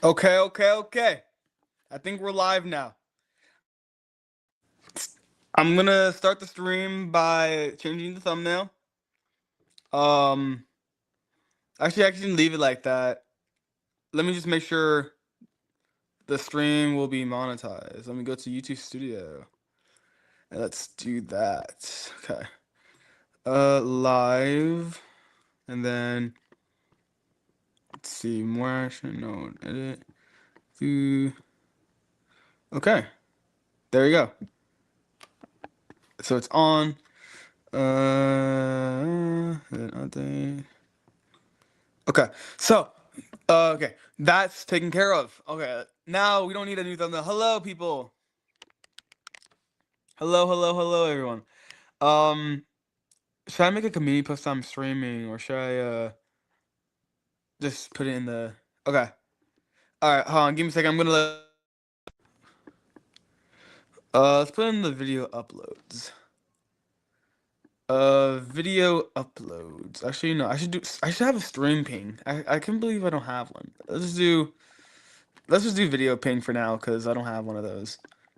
Okay. I think we're live now. I'm gonna start the stream by changing the thumbnail. Um, actually, I can leave it like that. Let me just make sure the stream will be monetized. Let me go to YouTube Studio. And let's do that. Okay. Live, and then let's see more action. No edit. Do. Okay. There you go. So it's on. Then update. Okay, so, okay, that's taken care of. Okay, now we don't need a new thumbnail. Hello, people. Hello, everyone. Um, should I make a community post I'm streaming, or should I, just put it in the... Okay. Alright, hold on, give me a second. I'm gonna let... let's put in the video uploads. Video uploads. Actually, no, I should have a stream ping. I can't believe I don't have one. Let's just do video ping for now, because I don't have one of those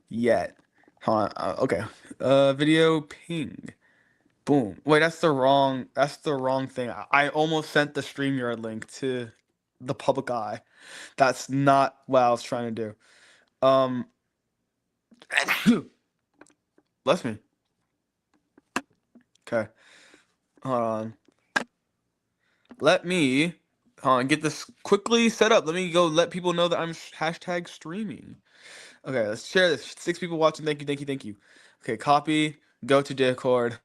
yet. Hold on. Okay. Video ping. Boom. Wait, that's the wrong thing. I almost sent the StreamYard link to the public eye. That's not what I was trying to do. Bless me. Okay. Hold on. Let me get this quickly set up. Let me go let people know that I'm hashtag streaming. Okay, let's share this. 6 people watching. Thank you. Okay, copy. Go to Discord.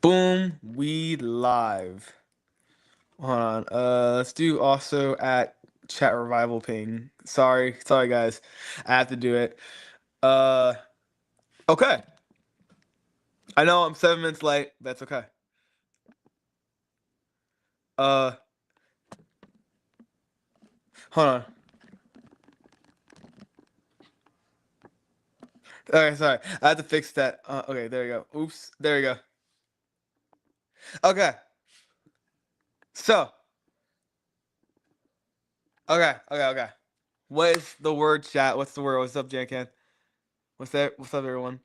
Boom. We live. Hold on. Let's do also at chat revival ping. Sorry guys. I have to do it. Okay. I know I'm 7 minutes late. That's okay. Hold on. Okay, sorry. I had to fix that. Okay, there you go. Oops. There you go. Okay. So. Okay. What is the word, chat? What's the word? What's up, Jankan? What's up, everyone?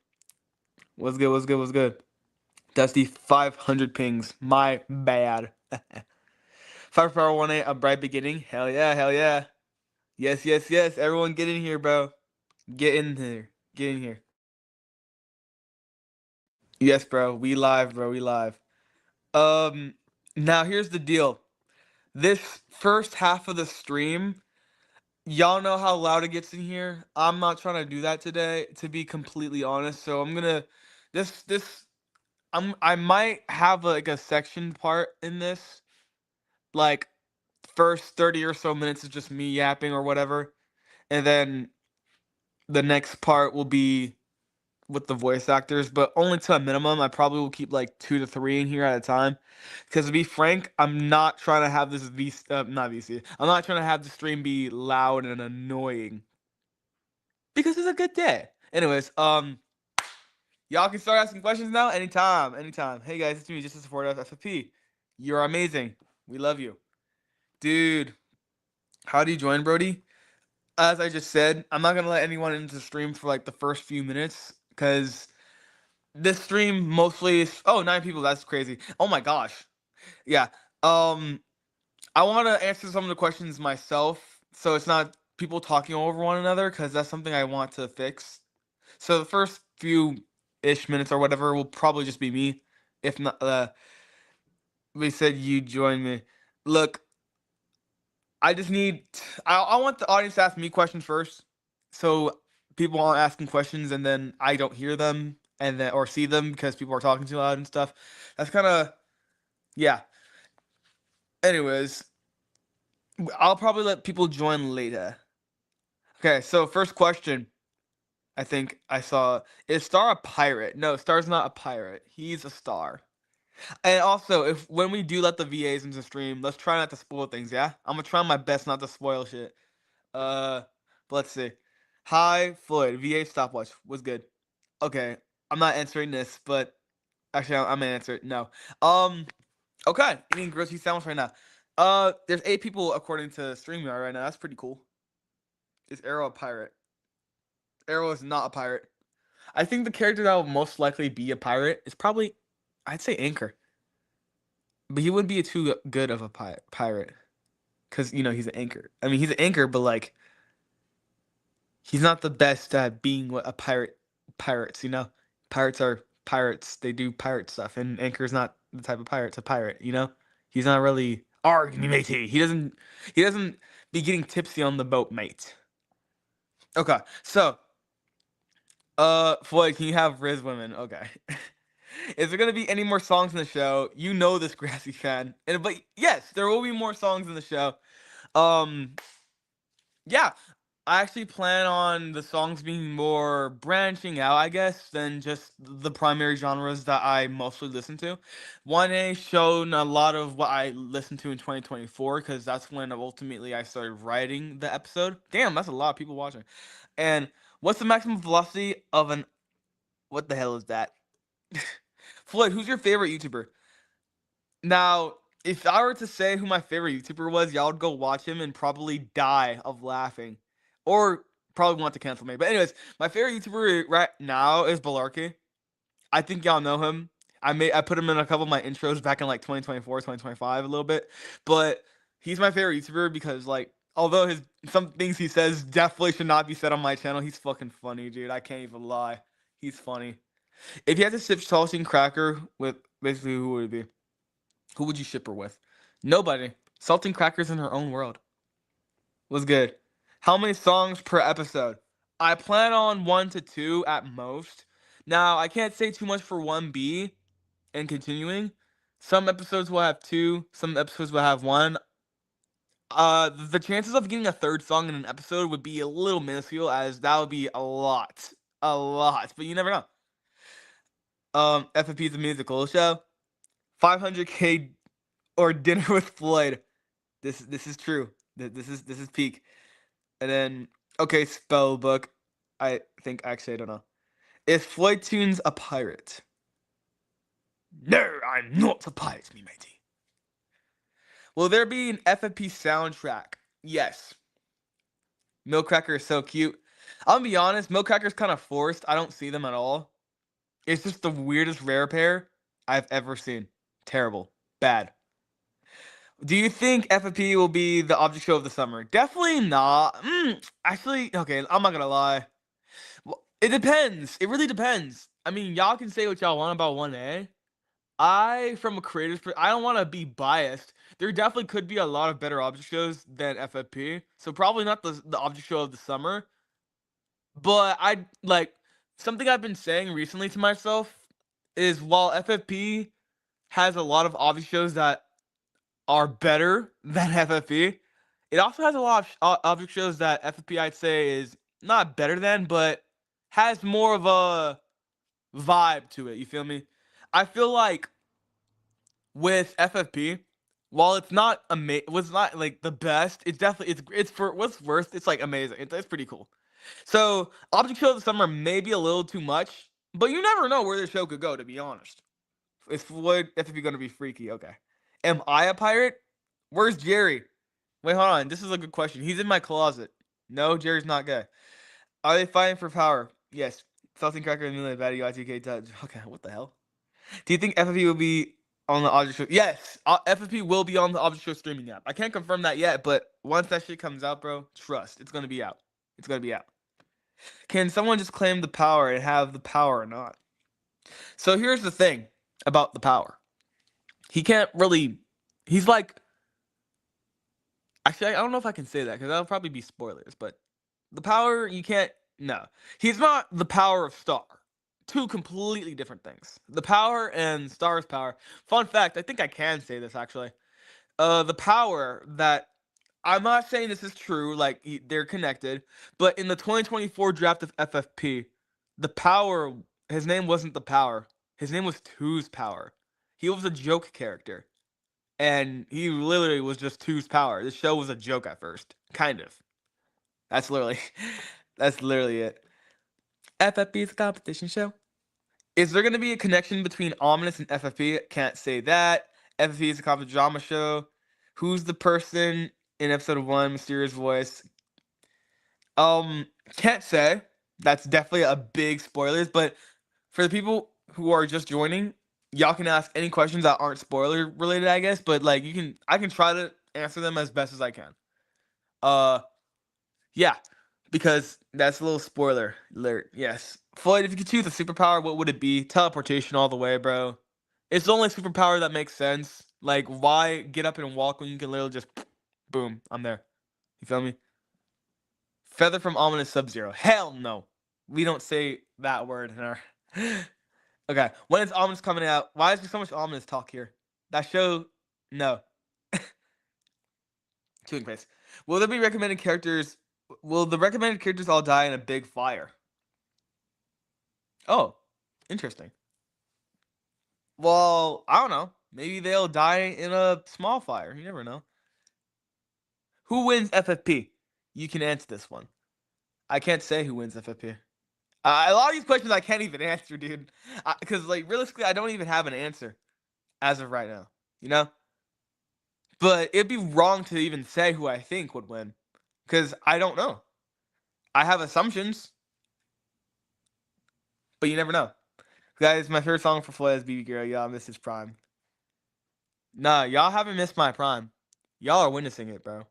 What's good? That's the 500 pings. My bad. 5 power 1A, a bright beginning. Hell yeah. Yes. Everyone get in here, bro. Get in here. Yes, bro. We live, bro. We live. Now here's the deal. This first half of the stream, y'all know how loud it gets in here. I'm not trying to do that today, to be completely honest. So I'm gonna I might have like a section part in this, like first 30 or so minutes is just me yapping or whatever, and then the next part will be with the voice actors, but only to a minimum. I probably will keep like 2 to 3 in here at a time, because to be frank, I'm not trying to have this not VC. I'm not trying to have the stream be loud and annoying, because it's a good day. Anyways, y'all can start asking questions now, anytime. Hey guys, it's me, just a supporter of FFP. You're amazing. We love you. Dude, how do you join, Brody? As I just said, I'm not gonna let anyone into the stream for like the first few minutes, because this stream mostly is 9 people. That's crazy. Oh my gosh. Yeah. I want to answer some of the questions myself, so it's not people talking over one another, because that's something I want to fix. So the first few minutes or whatever will probably just be me. If not, we said you join me. Look, I just need. I want the audience to ask me questions first, so people aren't asking questions and then I don't hear them and then or see them because people are talking too loud and stuff. That's kind of, yeah. Anyways, I'll probably let people join later. Okay, so first question. I think I saw, is Star a pirate? No, Star's not a pirate. He's a star. And also, if when we do let the VAs into the stream, let's try not to spoil things, yeah? I'm gonna try my best not to spoil shit. But let's see. Hi, Floyd. VA stopwatch was good. Okay, I'm not answering this, but actually, I'm gonna answer it. No. Okay, eating grilled cheese sandwich right now. There's 8 people according to StreamYard right now. That's pretty cool. Is Arrow a pirate? Arrow is not a pirate. I think the character that will most likely be a pirate is probably, I'd say Anchor, but he wouldn't be too good of a pirate, cause he's an anchor. I mean, he's an anchor, but like he's not the best at being what a pirate. Pirates, pirates are pirates. They do pirate stuff, and Anchor's not the type of pirate. It's a pirate. He's not really arg me matey. He doesn't be getting tipsy on the boat, mate. Okay, so Floyd, can you have Riz women? Okay. Is there gonna be any more songs in the show? You know this, Grassy fan. But yes, there will be more songs in the show. Um, yeah, I actually plan on the songs being more branching out, I guess, than just the primary genres that I mostly listen to. 1A shown a lot of what I listened to in 2024 because that's when ultimately I started writing the episode. Damn, that's a lot of people watching. And what's the maximum velocity of an? What the hell is that? Floyd, who's your favorite YouTuber? Now, if I were to say who my favorite YouTuber was, y'all would go watch him and probably die of laughing. Or probably want to cancel me. But anyways, my favorite YouTuber right now is Balarky. I think y'all know him. I put him in a couple of my intros back in like 2024, 2025 a little bit. But he's my favorite YouTuber because like although some things he says definitely should not be said on my channel, he's fucking funny, dude. I can't even lie. He's funny. If you had to sip saltine cracker with basically who would it be? Who would you ship her with? Nobody. Saltine crackers in her own world. Was good. How many songs per episode? I plan on 1 to 2 at most. Now, I can't say too much for 1B and continuing. Some episodes will have 2, some episodes will have 1. The chances of getting a third song in an episode would be a little minuscule, as that would be a lot. A lot. But you never know. FFP is a musical show. 500K or dinner with Floyd. This is true. This is peak. And then okay, spell book. I think actually I don't know. Is Floyd Tunes a pirate? No, I'm not a pirate, me matey. Will there be an FFP soundtrack? Yes. Milk Cracker is so cute. I'm gonna be honest, Milk Cracker's kind of forced. I don't see them at all. It's just the weirdest rare pair I've ever seen. Terrible. Bad. Do you think FFP will be the object show of the summer? Definitely not. Actually, okay, I'm not gonna lie. Well, it depends. It really depends. I mean, y'all can say what y'all want about 1A. From a creator's I don't want to be biased. There definitely could be a lot of better object shows than FFP. So probably not the object show of the summer. But I like something I've been saying recently to myself is while FFP has a lot of object shows that are better than FFP, it also has a lot of object shows that FFP I'd say is not better than, but has more of a vibe to it. You feel me? I feel like with FFP, while it's not was not like the best, it's definitely it's for what's worth. It's like amazing. It's pretty cool. So object show of the summer may be a little too much, but you never know where the show could go. To be honest, is Floyd FFP gonna be freaky? Okay. Am I a pirate? Where's Jerry? Wait, hold on. This is a good question. He's in my closet. No, Jerry's not gay. Are they fighting for power? Yes. Saltine Cracker and Mule Batty ITK touch. Okay, what the hell? Do you think FFP will be on the object show? Yes, FFP will be on the object show streaming app. I can't confirm that yet, but once that shit comes out, bro, trust, it's gonna be out. It's gonna be out. Can someone just claim the power and have the power or not? So here's the thing about the power. He can't really. He's like. Actually, I don't know if I can say that because that'll probably be spoilers. But the power, you can't. No, he's not the power of Star. Two completely different things. The power and Star's power. Fun fact, I think I can say this actually. The power that I'm not saying this is true, like they're connected, but in the 2024 draft of FFP, the power, his name wasn't the power. His name was Two's power. He was a joke character. And he literally was just Two's power. This show was a joke at first. Kind of. That's literally it. FFP is a competition show. Is there going to be a connection between Ominous and FFP? Can't say that. FFP is a comedy drama show. Who's the person in episode 1, mysterious voice? Um, can't say. That's definitely a big spoilers, but for the people who are just joining, y'all can ask any questions that aren't spoiler related, I guess, but like I can try to answer them as best as I can. Uh yeah, because that's a little spoiler alert. Yes. Floyd, if you could choose a superpower, what would it be? Teleportation all the way, bro. It's the only superpower that makes sense. Like, why get up and walk when you can literally just boom, I'm there. You feel me? Feather from ominous Sub-Zero. Hell no. We don't say that word in our Okay. When is ominous coming out? Why is there so much ominous talk here? That show no. Chewing face. Will there be recommended characters? Will the recommended characters all die in a big fire? Oh, interesting. Well, I don't know. Maybe they'll die in a small fire. You never know. Who wins FFP? You can answer this one. I can't say who wins FFP. A lot of these questions I can't even answer, dude. Because, like, realistically, I don't even have an answer as of right now. You know? But it'd be wrong to even say who I think would win. Because I don't know. I have assumptions. But you never know. Guys, my favorite song for Floyd is BB Girl. Y'all miss his prime. Nah, y'all haven't missed my prime. Y'all are witnessing it, bro.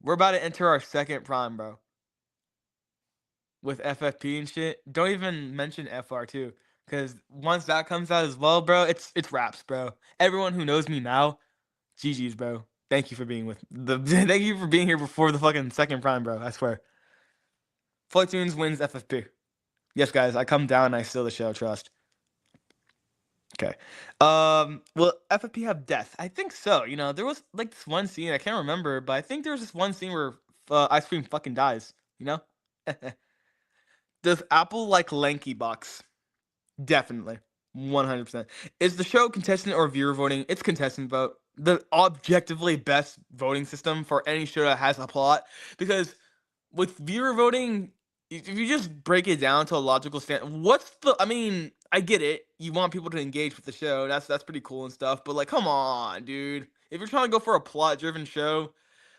We're about to enter our second prime, bro. With FFP and shit. Don't even mention FR2. Because once that comes out as well, bro, it's raps, bro. Everyone who knows me now, GG's, bro. Thank you for being thank you for being here before the fucking second prime, bro. I swear. Tunes wins FFP. Yes, guys, I come down and I steal the show, trust. Okay. Will FFP have death? I think so. You know, there was like this one scene, I can't remember, but I think there was this one scene where Ice Cream fucking dies, you know? Does Apple like Lanky Box? Definitely. 100%. Is the show contestant or viewer voting? It's contestant vote. The objectively best voting system for any show that has a plot. Because with viewer voting, if you just break it down to a logical stand, I mean, I get it. You want people to engage with the show. That's pretty cool and stuff. But like, come on, dude. If you're trying to go for a plot-driven show,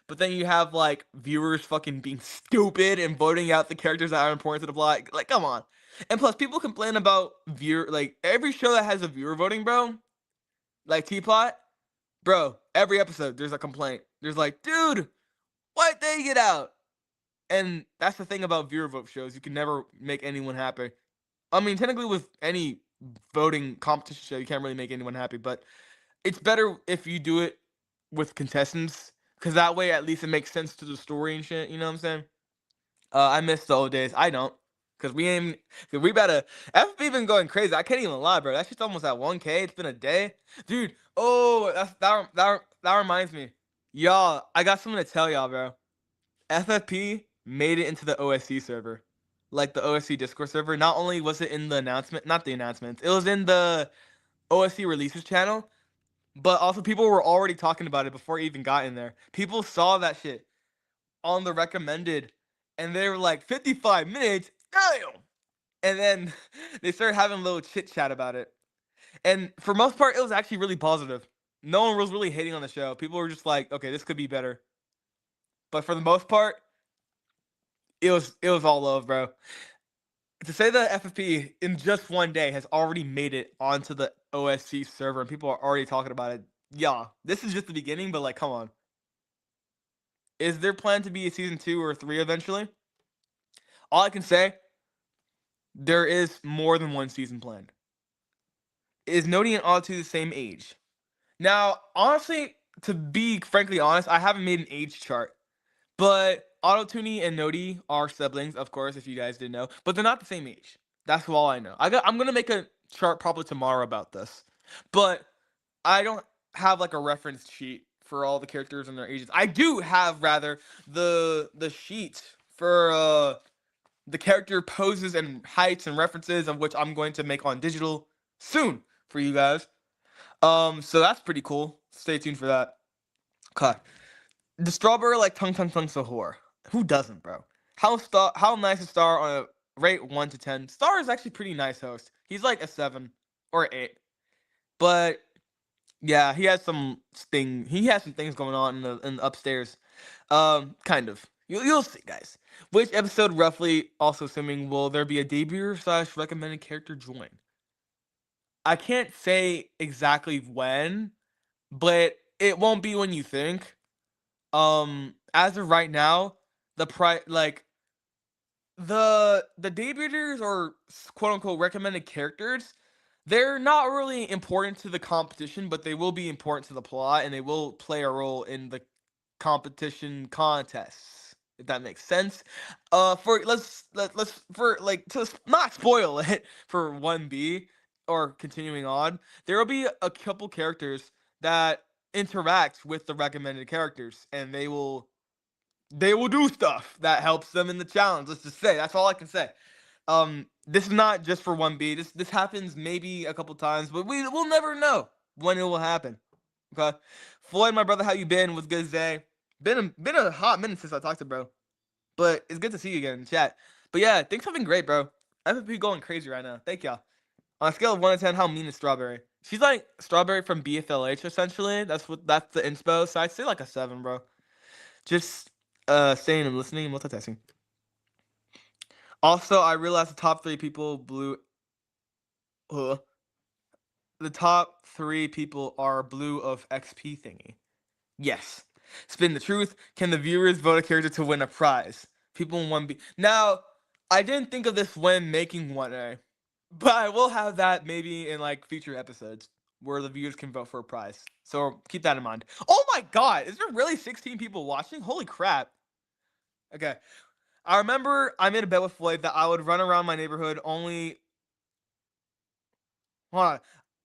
but then you have like viewers fucking being stupid and voting out the characters that are important to the plot, like, come on. And plus, people complain about like every show that has a viewer voting, bro. Like T-Plot, bro. Every episode, there's a complaint. There's like, dude, why'd they get out? And that's the thing about viewer vote shows. You can never make anyone happy. I mean, technically with any voting competition show, you can't really make anyone happy. But it's better if you do it with contestants. Because that way, at least it makes sense to the story and shit. You know what I'm saying? I miss the old days. I don't. Because we about to, FB been going crazy. I can't even lie, bro. That shit's almost at 1K. It's been a day. Dude, oh, that reminds me. Y'all, I got something to tell y'all, bro. FFP made it into the OSC server. Like the OSC Discord server. Not only was it in the announcement, not the announcements, it was in the OSC releases channel, but also people were already talking about it before it even got in there. People saw that shit on the recommended, and they were like, 55 minutes? Damn! And then they started having a little chit chat about it. And for most part, it was actually really positive. No one was really hating on the show. People were just like, okay, this could be better. But for the most part, it was all love, bro. To say that FFP in just one day has already made it onto the OSC server and people are already talking about it. Yeah, this is just the beginning, but like, come on. Is there planned to be a season 2 or 3 eventually? All I can say, there is more than one season planned. Is Nodi and Auto the same age? Now, honestly, to be frankly honest, I haven't made an age chart. But Autotune and Nodi are siblings, of course, if you guys didn't know. But they're not the same age. That's all I know. I'm gonna make a chart probably tomorrow about this. But I don't have like a reference sheet for all the characters and their ages. I do have rather the sheet for the character poses and heights and references, of which I'm going to make on digital soon for you guys. So that's pretty cool. Stay tuned for that. Okay. The strawberry like tongue Sahur. Who doesn't, bro? How nice is Star on a rate 1 to 10? Star is actually pretty nice host. He's like a 7 or 8. But Yeah, he has some things going on in the upstairs. Kind of. You'll see, guys. Which episode roughly, also assuming, will there be a debut slash recommended character join? I can't say exactly when, but it won't be when you think. As of right now, like the debuters or quote unquote recommended characters, they're not really important to the competition, but they will be important to the plot and they will play a role in the competition contests. If that makes sense. For let's for like to not spoil it for 1B or continuing on, there will be a couple characters that interact with the recommended characters and they will do stuff that helps them in the challenge. Let's just say that's all I can say. This is not just for 1B. This happens maybe a couple times, but we'll never know when it will happen. Okay, Floyd, my brother, how you been? What's good today? Been a hot minute since I talked to bro, but it's good to see you again in chat. But yeah, things have been great, bro. FFP going crazy right now. Thank y'all. On a scale of 1 to 10, how mean is Strawberry? She's like Strawberry from BFLH essentially. That's the inspo. So I'd say like a 7, bro. Just staying and listening and multitasking. Also, I realized the top 3 people blue. Uh, the top 3 people are blue of XP thingy. Yes. Spin the truth. Can the viewers vote a character to win a prize? People in 1B. Now, I didn't think of this when making 1A, but I will have that maybe in like future episodes where the viewers can vote for a prize. So keep that in mind. Oh my god, is there really 16 people watching? Holy crap. Okay. I remember I made a bet with Floyd that I would run around my neighborhood only. Hold on.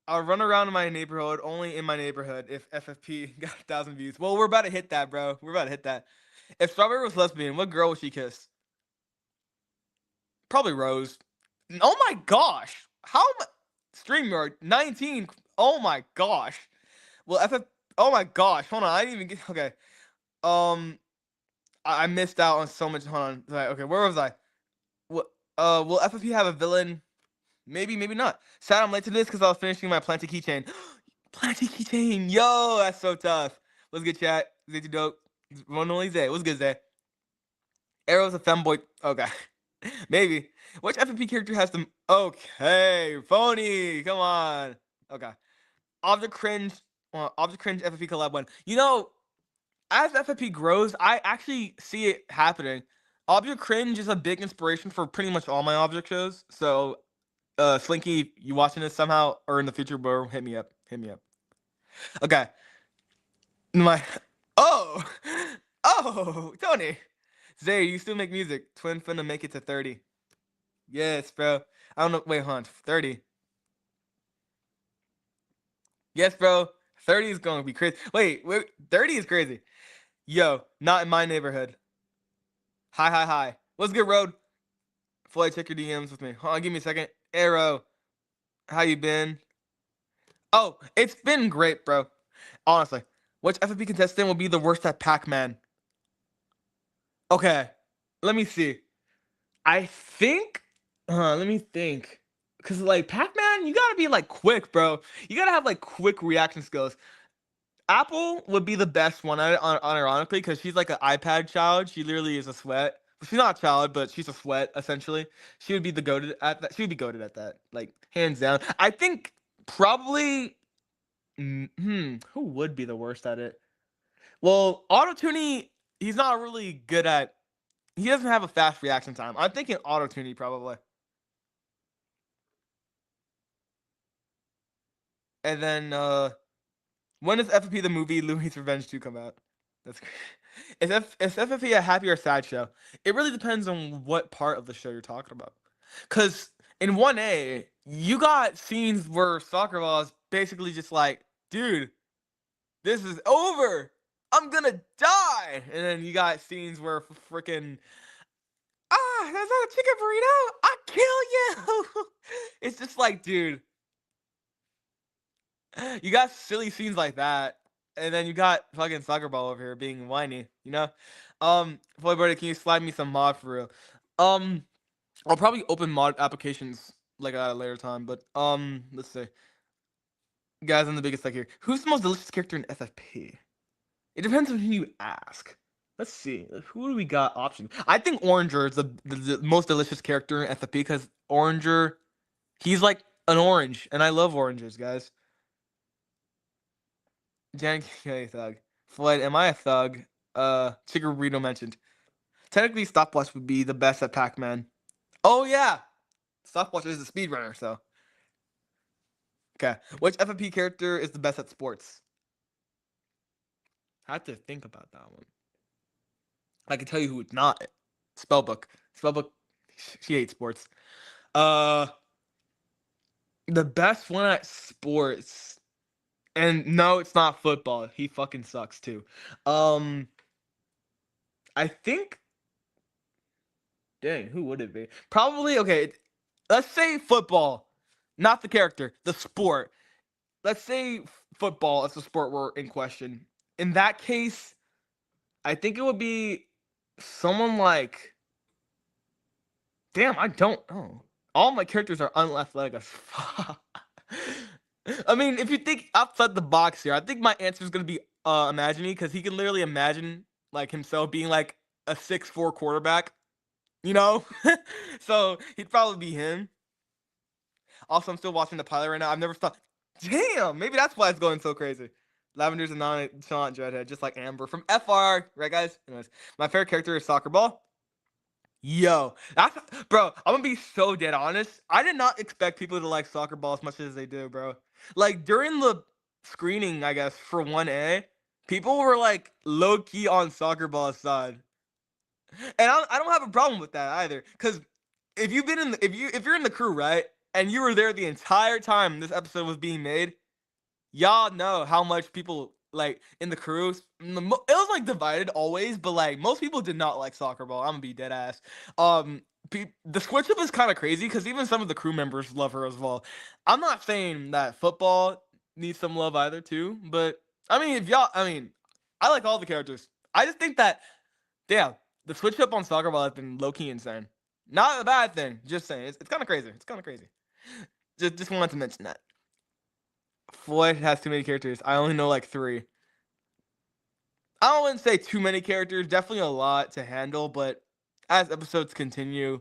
I'll run around in my neighborhood only in my neighborhood if FFP got 1,000 views. Well, we're about to hit that, bro. We're about to hit that. If Strawberry was lesbian, what girl would she kiss? Probably Rose. Oh my gosh. How am StreamYard 19. Oh my gosh. Well, FF. Oh my gosh. Hold on. I didn't even get. Okay. Um. I missed out on so much. Hold on. Okay. Where was I? What? Will FFP have a villain? Maybe, maybe not. Sad I'm late to this because I was finishing my Planty keychain. Planty keychain, yo, that's so tough. What's good, chat? Zay too dope. Ronald Zay, what's good, Zay? Arrow's a femboy. Okay, maybe. Which FFP character has the? Okay, phony. Come on. Okay. Object cringe. Object cringe FFP collab one. As FFP grows, I actually see it happening. Object cringe is a big inspiration for pretty much all my object shows. So Slinky, you watching this somehow or in the future, bro? Hit me up. Hit me up. Okay. My oh oh Tony. Zay, you still make music. Twin finna make it to 30. Yes, bro. I don't know. Wait, hold on. 30. Yes, bro. 30 is gonna be crazy. Wait, 30 is crazy. Yo, not in my neighborhood. Hi, hi, hi. What's good, Road? Floyd, check your DMs with me. Hold on, give me a second. Arrow, how you been? Oh, it's been great, bro. Honestly. Which FFP contestant will be the worst at Pac-Man? Okay. Let me see. I think let me think. Cause like Pac-Man, you gotta be like quick, bro. You gotta have like quick reaction skills. Apple would be the best one, unironically, because she's like an iPad child. She literally is a sweat. She's not a child, but she's a sweat, essentially. She would be the goated at that. She would be goated at that. Like, hands down. I think probably who would be the worst at it? Well, Auto-Tuning, he's not really good at. He doesn't have a fast reaction time. I'm thinking Auto-Tuning probably. And then when does FFP the movie Louis Revenge 2 come out? That's is FFP a happy or sad show? It really depends on what part of the show you're talking about. Cause in 1A, you got scenes where Soccer Ball is basically just like, dude, this is over. I'm gonna die. And then you got scenes where freaking that's not a chicken burrito. I'll kill you. It's just like, dude, you got silly scenes like that, and then you got fucking Soccer Ball over here being whiny, you know? Floyd Brody, can you slide me some mod for real? Um, I'll probably open mod applications like at a later time, but let's see. Guys, I'm the biggest like here. Who's the most delicious character in FFP? It depends on who you ask. Let's see. Who do we got options? I think Oranger is the most delicious character in FFP because Oranger, he's like an orange, and I love oranges, guys. Janet K. Thug. Floyd, am I a thug? Chicken Burrito mentioned. Technically, Stopwatch would be the best at Pac-Man. Oh, yeah! Stopwatch is a speedrunner, so. Okay. Which FFP character is the best at sports? I have to think about that one. I can tell you who it's not. Spellbook. Spellbook, she hates sports. The best one at sports. And no, it's not football. He fucking sucks too. I think. Dang, who would it be? Probably okay. Let's say football, not the character, the sport. Let's say football is the sport we're in question. In that case, I think it would be someone like. Damn, I don't know. All my characters are unathletic as fuck. I mean, if you think outside the box here, I think my answer is gonna be Imagine because he can literally imagine like himself being like a 6'4" quarterback, you know? So he'd probably be him. Also, I'm still watching the pilot right now. I've never thought, damn, maybe that's why it's going so crazy. Lavender's a nonchalant dreadhead, just like Amber from FR, right, guys? Anyways, my favorite character is Soccer Ball. Yo, that's bro. I'm gonna be so dead honest. I did not expect people to like Soccer Ball as much as they do, bro. Like during the screening, I guess for 1A, people were like low key on Soccer Ball's side, and I don't have a problem with that either. Cause if you've been in the, if you're in the crew, right, and you were there the entire time this episode was being made, y'all know how much people like in the crew. It was like divided always, but like most people did not like Soccer Ball. I'm gonna be dead ass. The switch up is kind of crazy because even some of the crew members love her as well. I'm not saying that football needs some love either too, but I mean if y'all, I mean, I like all the characters. I just think that yeah, the switch up on Soccer Ball has been low key insane. Not a bad thing. Just saying, it's kind of crazy. It's kind of crazy. Just wanted to mention that. Floyd has too many characters. I only know like 3. I wouldn't say too many characters. Definitely a lot to handle, but as episodes continue,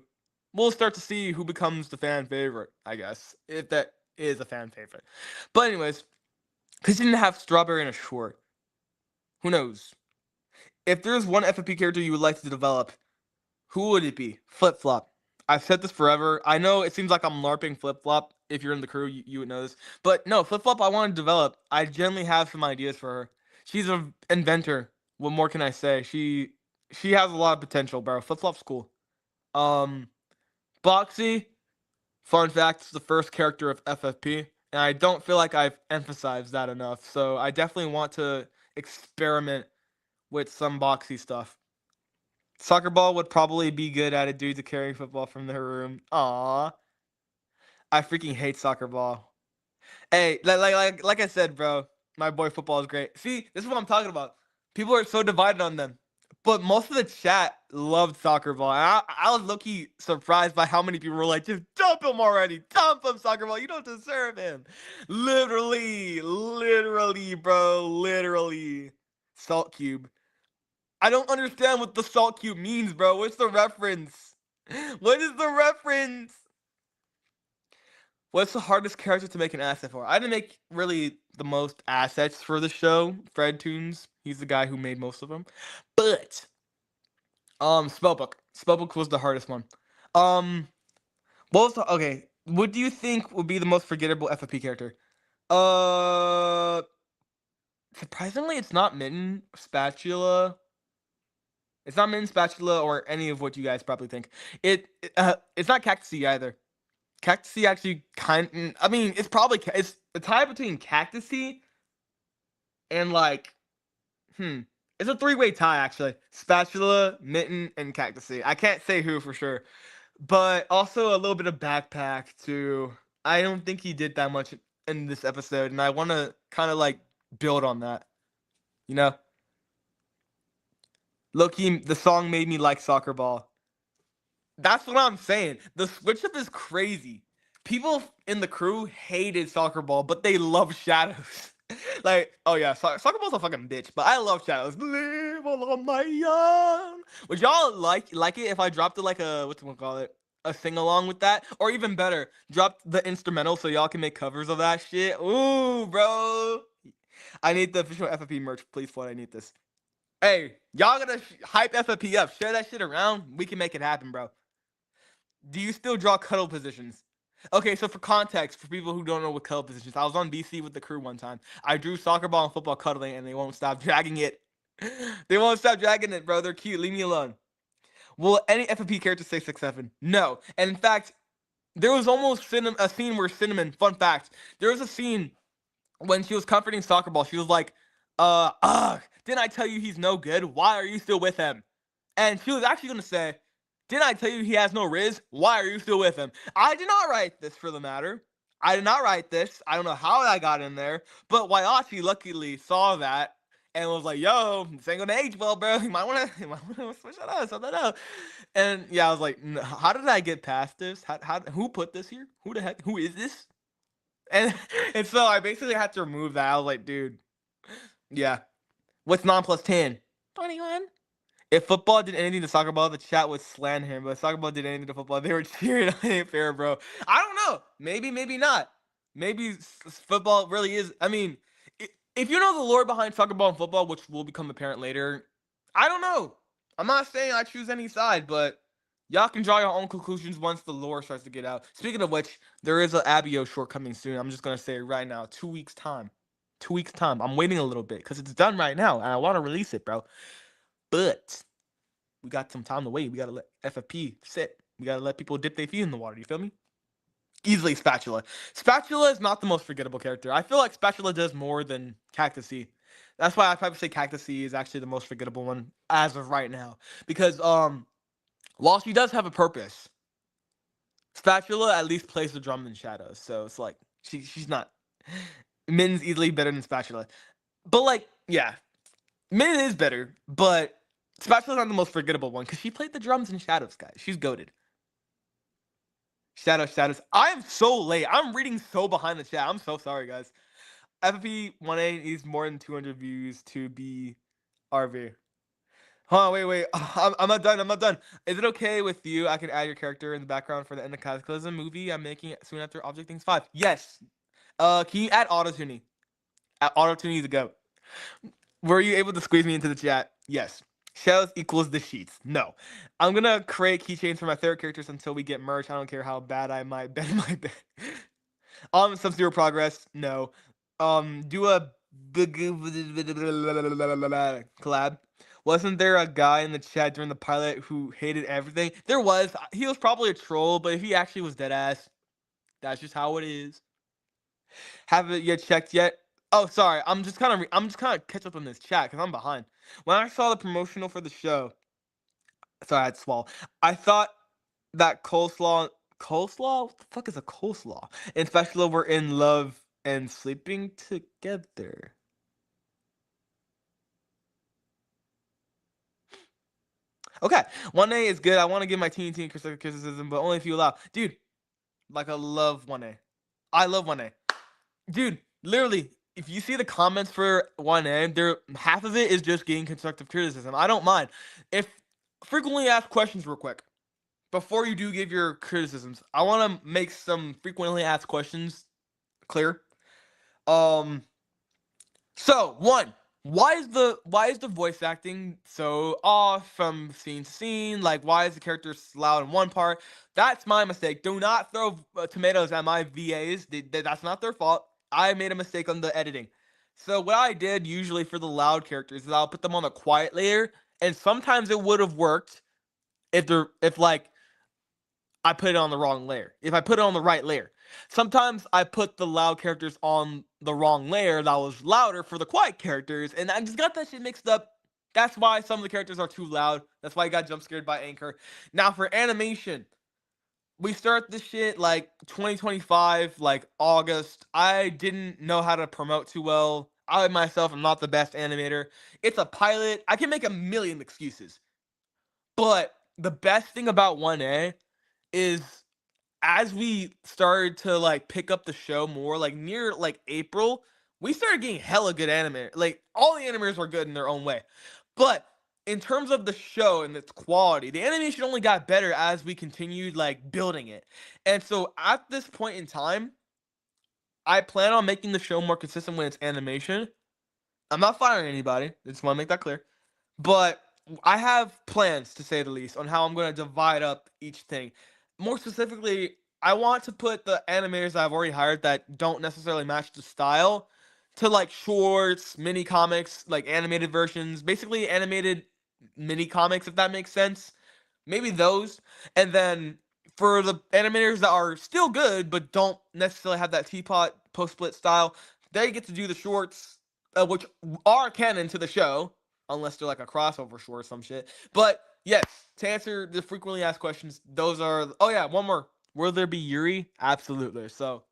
we'll start to see who becomes the fan favorite, I guess, if that is a fan favorite. But anyways, because he didn't have Strawberry in a short, who knows? If there's one FFP character you would like to develop, who would it be? Flip Flop. I've said this forever. I know it seems like I'm LARPing Flip Flop. If you're in the crew, you would know this. But no, Flip Flop I want to develop. I generally have some ideas for her. She's an inventor. What more can I say? She has a lot of potential, bro. Flip Flop's cool. Um, Boxy, fun fact, is the first character of FFP. And I don't feel like I've emphasized that enough. So I definitely want to experiment with some Boxy stuff. Soccer Ball would probably be good at it due to carrying football from their room. Aww. I freaking hate Soccer Ball. Hey, like I said, bro, my boy football is great. See, this is what I'm talking about. People are so divided on them. But most of the chat loved Soccer Ball. And I was low-key surprised by how many people were like, just dump him already. Dump him, Soccer Ball. You don't deserve him. Literally, bro. Literally. Salt Cube. I don't understand what the salt cube means, bro. What's the reference? What is the reference? What's the hardest character to make an asset for? I didn't make really the most assets for the show. Fred Toons, he's the guy who made most of them. But Spellbook. Spellbook was the hardest one. What was the, okay? What do you think would be the most forgettable FFP character? Surprisingly, it's not Mitten, Spatula. It's not Min Spatula or any of what you guys probably think. It's not Cactusy either. Cactusy actually I mean, it's probably it's a tie between Cactusy and like it's a 3-way tie actually. Spatula, Mitten, and Cactusy. I can't say who for sure, but also a little bit of Backpack too. I don't think he did that much in this episode, and I want to kind of like build on that. You know. Loki, the song made me like Soccer Ball. That's what I'm saying. The switch up is crazy. people in the crew hated soccer ball, but they love shadows. Like, oh yeah, soccer ball's a fucking bitch, but I love shadows. Live on my young. Would y'all like it if I dropped it like a what's it call it? A sing along with that, or even better, drop the instrumental so y'all can make covers of that shit. Ooh, bro, I need the official FFP merch, please. What I need this. Hey, y'all gotta hype FFP up, share that shit around. We can make it happen, bro. Do you still draw cuddle positions? Okay, so for context, for people who don't know what cuddle positions, I was on BC with the crew one time. I drew soccer ball and football cuddling, and they won't stop dragging it. They won't stop dragging it, bro. They're cute. Leave me alone. Will any FFP character say 6'7"? No. And in fact, there was almost a scene where Cinnamon, fun fact, there was a scene when she was comforting soccer ball. She was like, didn't I tell you he's no good? Why are you still with him? And she was actually going to say, didn't I tell you he has no riz? Why are you still with him? I did not write this, for the matter. I did not write this. I don't know how I got in there. But Waiachi luckily saw that and was like, yo, this ain't gonna age well, bro. You might wanna switch that up, something else. And yeah, I was like, how did I get past this? Who put this here? Who the heck? Who is this? And and so I basically had to remove that. I was like, dude, yeah. What's 9 plus 10? 21. If football did anything to soccer ball, the chat would slam him. But if soccer ball did anything to football, they were cheering. I ain't fair, bro. I don't know. Maybe, maybe not. Maybe football really is. I mean, if you know the lore behind soccer ball and football, which will become apparent later, I don't know. I'm not saying I choose any side, but y'all can draw your own conclusions once the lore starts to get out. Speaking of which, there is an Abio short coming soon. I'm just gonna say it right now. 2 weeks time. 2 weeks time. I'm waiting a little bit because it's done right now, and I want to release it, bro. But we got some time to wait. We gotta let FFP sit. We gotta let people dip their feet in the water. You feel me? Easily Spatula. Spatula is not the most forgettable character. I feel like Spatula does more than Cactusy. That's why I probably say Cactusy is actually the most forgettable one as of right now. Because while she does have a purpose, Spatula at least plays the drum in shadows. So it's like she's not. Min's easily better than Spatula. But like, yeah. Min is better, but Spatula's not the most forgettable one because she played the drums in Shadows, guys. She's goated. Shadows. I am so late. I'm reading so behind the chat. I'm so sorry, guys. FFP 1A needs more than 200 views to be RV. Hold on, wait. I'm not done. I'm not done. Is it okay with you? I can add your character in the background for the End of Cataclysm movie I'm making soon after Object Things 5. Yes. Can you add auto-tuning? Auto-tuning is a go. Were you able to squeeze me into the chat? Yes. Shells equals the sheets. No. I'm gonna create keychains for my favorite characters until we get merch. I don't care how bad I might bend my bed. Sub-Zero progress. No. Do a collab. Wasn't there a guy in the chat during the pilot who hated everything? There was. He was probably a troll, but if he actually was dead ass, that's just how it is. Haven't yet checked yet. Oh, sorry. I'm just kind of catch up on this chat because I'm behind. When I saw the promotional for the show, sorry, I had to swallow. I thought that coleslaw. What the fuck is a coleslaw? And Spatula were in love and sleeping together. Okay, 1A is good. I want to give my teeny criticism, but only if you allow. Dude, like I love 1A. I love 1A. Dude, literally, if you see the comments for 1A, there half of it is just getting constructive criticism. I don't mind. If frequently asked questions real quick before you do give your criticisms, I want to make some frequently asked questions clear. So one, why is the voice acting so off from scene to scene? Like, why is the character loud in one part? That's my mistake. Do not throw tomatoes at my VAs. That's not their fault. I made a mistake on the editing. So what I did usually for the loud characters is I'll put them on a quiet layer, and sometimes it would have worked if like I put it on the wrong layer. If I put it on the right layer. Sometimes I put the loud characters on the wrong layer that was louder for the quiet characters, and I just got that shit mixed up. That's why some of the characters are too loud. That's why I got jump scared by Anchor. Now for animation, we start this shit like 2025, like August. I didn't know how to promote too well. I myself am not the best animator. It's a pilot. I can make a million excuses. But the best thing about 1A is as we started to like pick up the show more, like near like April, we started getting hella good anime. Like all the animators were good in their own way, but in terms of the show and its quality, the animation only got better as we continued like building it. And so at this point in time, I plan on making the show more consistent with its animation. I'm not firing anybody. I just want to make that clear. But I have plans, to say the least, on how I'm going to divide up each thing. More specifically, I want to put the animators that I've already hired that don't necessarily match the style to like shorts, mini comics, like animated versions, basically animated mini comics, if that makes sense. Maybe those. And then for the animators that are still good but don't necessarily have that teapot post split style, they get to do the shorts, which are canon to the show, unless they're like a crossover short or some shit. But yes, to answer the frequently asked questions, those are. Oh yeah, one more. Will there be Yuri? Absolutely. So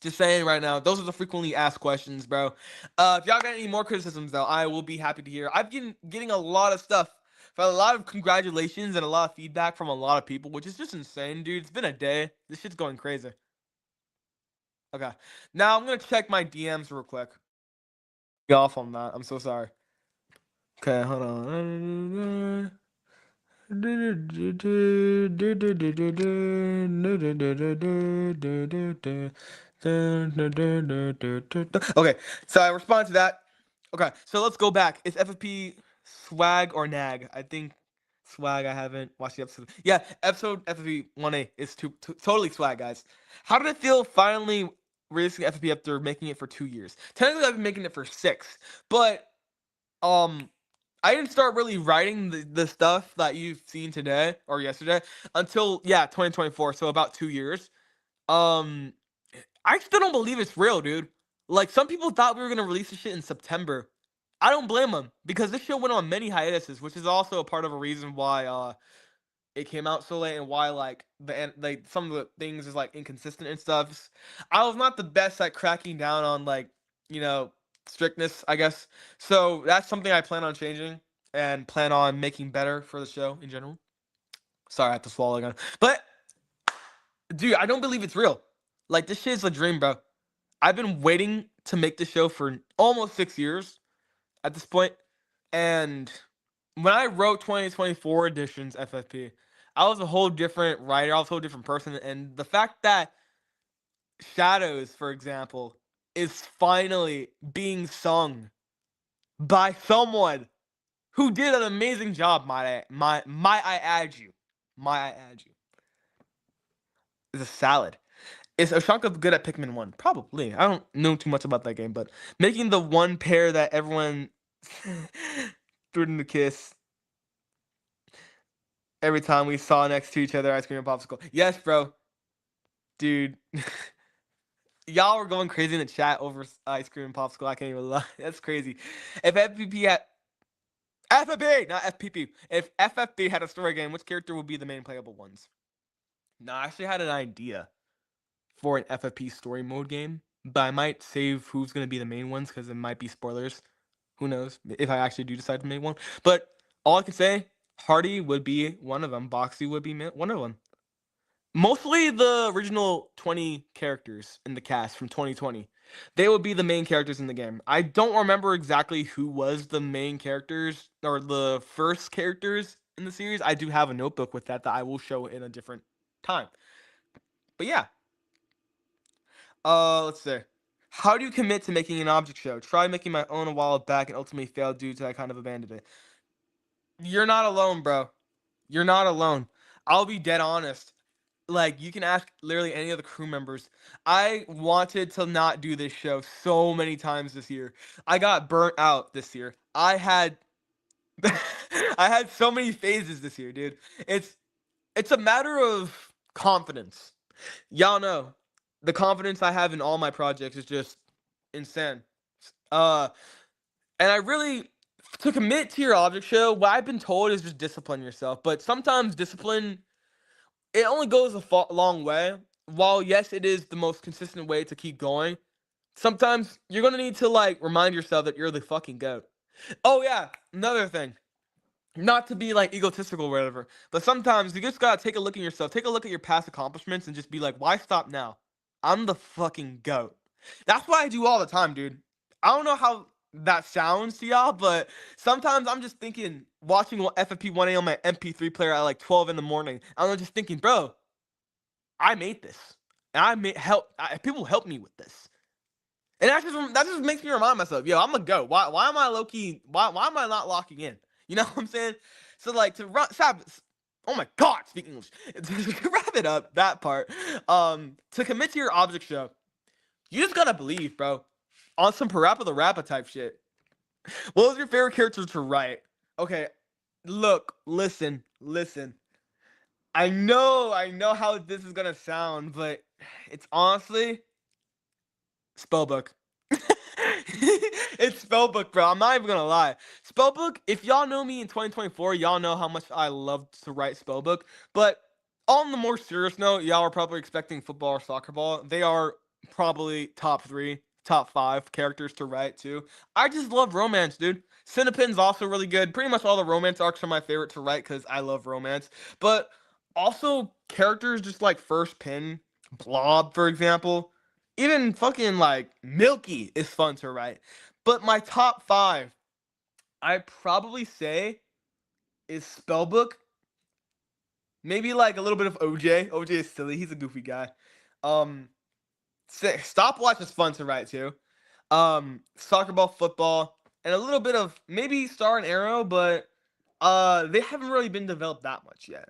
just saying right now, those are the frequently asked questions, bro. If y'all got any more criticisms, though, I will be happy to hear. I've been getting a lot of stuff, a lot of congratulations and a lot of feedback from a lot of people, which is just insane, dude. It's been a day. This shit's going crazy. Okay, now I'm gonna check my DMs real quick. Get off on that. I'm so sorry. Okay, hold on. Okay, so I respond to that. Okay, so let's go back. Is FFP swag or nag? I think swag. I haven't watched the episode. Yeah, episode FFP 1A is totally swag, guys. How did it feel finally releasing FFP after making it for 2 years? Technically, I've been making it for 6, but I didn't start really writing the stuff that you've seen today or yesterday until 2024, so about 2 years. Um, I still don't believe it's real, dude. Like some people thought we were gonna release this shit in September. I don't blame them because this show went on many hiatuses, which is also a part of a reason why it came out so late and why like some of the things is like inconsistent and stuff. I was not the best at cracking down on like you know strictness, I guess. So that's something I plan on changing and plan on making better for the show in general. Sorry, I have to swallow again. But dude, I don't believe it's real. Like this shit is a dream, bro. I've been waiting to make the show for almost 6 years at this point, and when I wrote 2024 editions FFP, I was a whole different writer. I was a whole different person, and the fact that Shadows, for example, is finally being sung by someone who did an amazing job. Might I add you? Might I add you? Is a salad. Is Oshanka good at Pikmin 1? Probably. I don't know too much about that game, but making the one pair that everyone threw in the kiss every time we saw next to each other, ice cream and popsicle. Yes, bro. Dude. Y'all were going crazy in the chat over ice cream and popsicle. I can't even lie. That's crazy. If FPP had FFP, not FPP. If FFP had a story game, which character would be the main playable ones? No, I actually had an idea for an FFP story mode game, but I might save who's going to be the main ones because it might be spoilers. Who knows if I actually do decide to make one. But all I can say, Hardy would be one of them. Boxy would be one of them. Mostly the original 20 characters in the cast from 2020. They would be the main characters in the game. I don't remember exactly who was the main characters or the first characters in the series. I do have a notebook with that I will show in a different time. But yeah. Let's see. How do you commit to making an object show? Tried making my own a while back and ultimately failed due to I kind of abandoned it. You're not alone, bro. You're not alone. I'll be dead honest. Like, you can ask literally any of the crew members. I wanted to not do this show so many times this year. I got burnt out this year. I had I had so many phases this year, dude. It's a matter of confidence. Y'all know the confidence I have in all my projects is just insane. Uh and I really to commit to your object show, what I've been told is just discipline yourself. But sometimes discipline it only goes a long way. While yes, it is the most consistent way to keep going, sometimes you're gonna need to like remind yourself that you're the fucking goat. Oh yeah, another thing. not to be like egotistical or whatever, but sometimes you just gotta take a look at yourself, take a look at your past accomplishments, and just be like, why stop now? I'm the fucking goat. That's what I do all the time, dude. I don't know how that sounds to y'all, but sometimes I'm just thinking, watching FFP 1A on my MP3 player at like 12 in the morning. I'm just thinking, bro, I made this, and people help me with this. And that just makes me remind myself, yo, I'm a go. Why am I low key? Why am I not locking in? You know what I'm saying? So like oh my god, speak English. To wrap it up, that part. To commit to your object show, you just gotta believe, bro. On some Parappa the Rappa type shit. What was your favorite character to write? Okay, look, listen. I know how this is gonna sound, but it's honestly Spellbook. It's Spellbook, bro. I'm not even gonna lie. Spellbook, if y'all know me in 2024, y'all know how much I love to write Spellbook. But on the more serious note, y'all are probably expecting football or soccer ball. They are probably top 3, top 5 characters to write too. I just love romance, dude. Cinepin's also really good. Pretty much all the romance arcs are my favorite to write because I love romance. But also characters just like First Pin, Blob, for example. Even fucking like Milky is fun to write. But my top 5, I'd probably say, is Spellbook. Maybe like a little bit of OJ. OJ is silly. He's a goofy guy. Um, Stopwatch is fun to write too. Soccer ball, football, and a little bit of maybe Star and Arrow, but they haven't really been developed that much yet.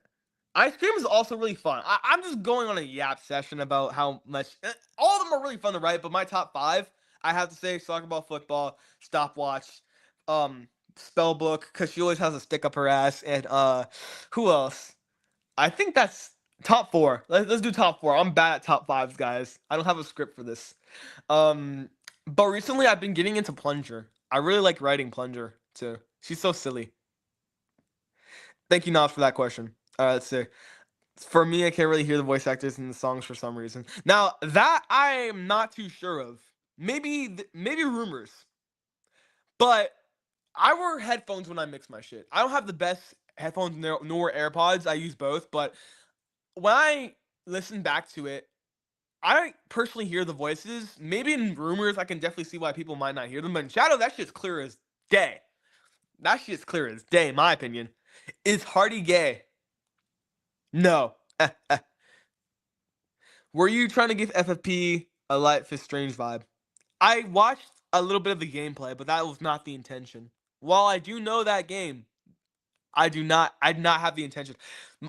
Ice cream is also really fun. I'm just going on a yap session about how much all of them are really fun to write, but my top 5, I have to say soccer ball, football, stopwatch, spellbook, because she always has a stick up her ass, and who else? I think that's top 4. Let's do top 4. I'm bad at top 5s, guys. I don't have a script for this. Um, but recently I've been getting into Plunger. I really like writing Plunger too. She's so silly. Thank you, Nas, for that question. Let's see. For me, I can't really hear the voice actors in the songs for some reason. Now that I am not too sure of. Maybe rumors, but I wear headphones when I mix my shit. I don't have the best headphones nor AirPods. I use both, but when I listen back to it, I personally hear the voices. Maybe in rumors, I can definitely see why people might not hear them. But in Shadow, that shit's clear as day. That shit's clear as day, in my opinion. Is Hardy gay? No. Were you trying to give FFP a Life is Strange vibe? I watched a little bit of the gameplay, but that was not the intention. While I do know that game, I did not have the intention.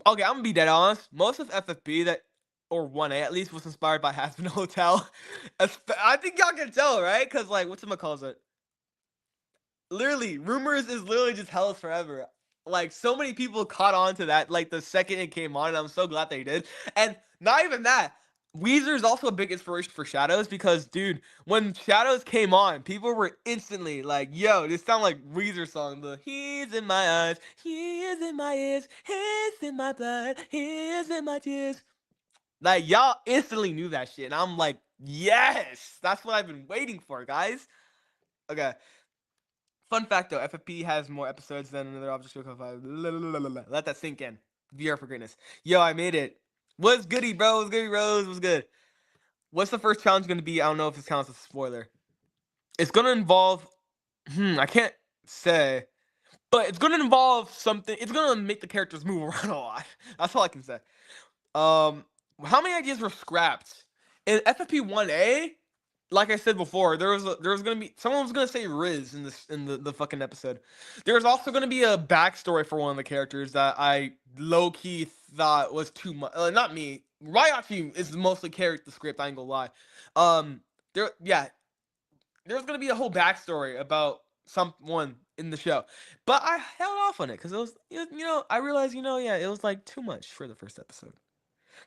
Okay, I'm gonna be dead honest. Most of FFP that, or 1A at least, was inspired by Hazbin Hotel. I think y'all can tell, right? Cause like, whatchamacallit it? Literally, rumors is literally just Hellas Forever. Like, so many people caught on to that, like, the second it came on, and I'm so glad they did. And not even that, Weezer is also a big inspiration for Shadows because, dude, when Shadows came on, people were instantly like, yo, this sound like Weezer song. The he's in my eyes, he is in my ears, he's in my blood, he is in my tears. Like, y'all instantly knew that shit. And I'm like, yes, that's what I've been waiting for, guys. Okay. Fun fact though, FFP has more episodes than another Object Show 5. Let that sink in. VR for greatness. Yo, I made it. What's goody, bro? What's goody, Rose? What's good? What's the first challenge going to be? I don't know if this counts as a spoiler. It's going to involve, I can't say, but it's going to involve something. It's going to make the characters move around a lot. That's all I can say. How many ideas were scrapped? In FFP 1A, like I said before, there was gonna be someone was gonna say Riz in the fucking episode. There's also gonna be a backstory for one of the characters that I low key thought was too much. Not me. Ryachi is mostly carried the script. I ain't gonna lie. There's gonna be a whole backstory about someone in the show, but I held off on it because I realized it was like too much for the first episode.